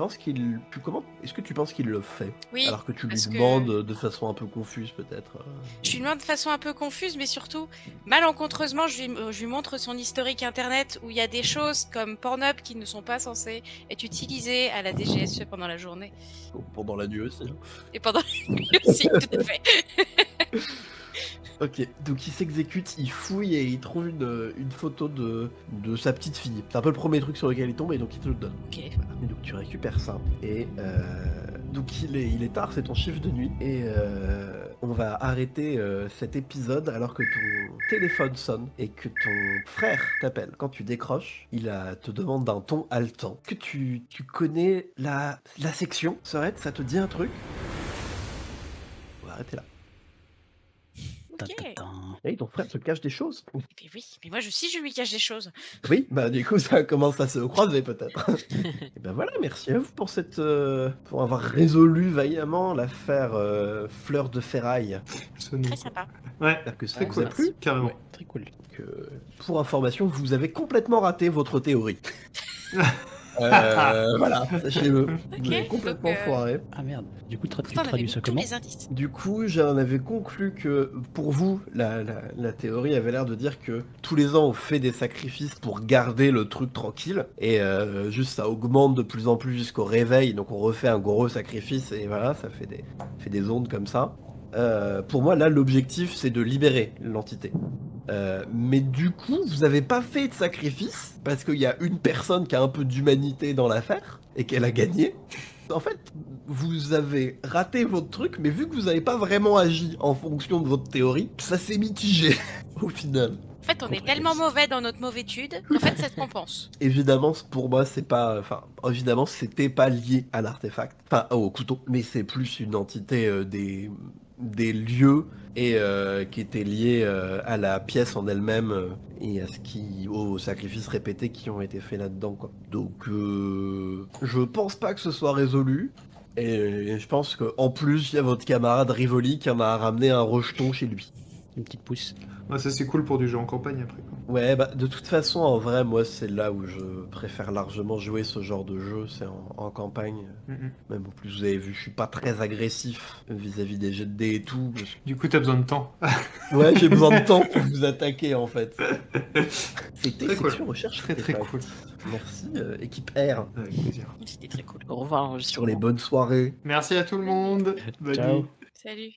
que tu penses qu'il le fait? Oui. Alors que tu lui demandes de façon un peu confuse, peut-être. Je lui demande de façon un peu confuse, mais surtout, malencontreusement, je lui montre son historique internet où il y a des choses comme Pornhub qui ne sont pas censées être utilisées à la DGSE pendant la journée. Pendant la nuit aussi. Et pendant la nuit aussi, tout à fait. Ok, donc il s'exécute, il fouille et il trouve une photo de sa petite fille. C'est un peu le premier truc sur lequel il tombe et donc il te le donne. Ok. Et donc tu récupères ça. Et donc il est tard, c'est ton chiffre de nuit. Et on va arrêter cet épisode alors que ton téléphone sonne et que ton frère t'appelle. Quand tu décroches, il te demande d'un ton haletant. Est-ce que tu connais la section, Sorette? Ça te dit un truc? On va arrêter là. Ok. Et ton frère se cache des choses. Mais oui, mais moi aussi je lui cache des choses. Oui, bah du coup ça commence à se croiser peut-être. Et ben voilà, merci à vous pour avoir résolu vaillamment l'affaire Fleur de Ferraille. Très sympa. Ouais, J'espère que ça très vous cool, a plu. carrément. Ouais, très cool. Pour information, vous avez complètement raté votre théorie. Voilà, sachez-le. Vous avez complètement donc, foiré. Ah merde, du coup, tu Pourtant, on avait traduis mis ça tous comment? les indices. Du coup, j'en avais conclu que pour vous, la théorie avait l'air de dire que tous les ans on fait des sacrifices pour garder le truc tranquille et juste ça augmente de plus en plus jusqu'au réveil, donc on refait un gros sacrifice et voilà, ça fait des ondes comme ça. Pour moi, là, l'objectif c'est de libérer l'entité. Mais du coup, vous avez pas fait de sacrifice parce qu'il y a une personne qui a un peu d'humanité dans l'affaire et qu'elle a gagné. En fait, vous avez raté votre truc, mais vu que vous n'avez pas vraiment agi en fonction de votre théorie, ça s'est mitigé au final. En fait, on est tellement mauvais dans notre mauvaitude qu'en fait, ça se compense. Évidemment, pour moi, c'est pas... Enfin, évidemment, c'était pas lié à l'artefact. Enfin, au couteau. Mais c'est plus une entité des lieux et qui était liée à la pièce en elle-même et aux sacrifices répétés qui ont été faits là-dedans, quoi. Donc, je pense pas que ce soit résolu. Et je pense qu'en plus, il y a votre camarade Rivoli qui en a ramené un rejeton chez lui. Une petite pousse. Ouais, ça c'est cool pour du jeu en campagne après. Quoi. Ouais, bah de toute façon, en vrai, moi, c'est là où je préfère largement jouer ce genre de jeu, c'est en campagne. Même en plus, vous avez vu, je suis pas très agressif vis-à-vis des jets de dés et tout. Du coup, t'as besoin de temps. Ouais, j'ai besoin de temps pour vous attaquer, en fait. C'était Très cool. Section Recherche Très très Artefact. cool. Merci, équipe R, Avec plaisir. C'était très cool. Au revoir, sur les bonnes soirées. Merci à tout le monde. Bonne Ciao. nuit. Salut.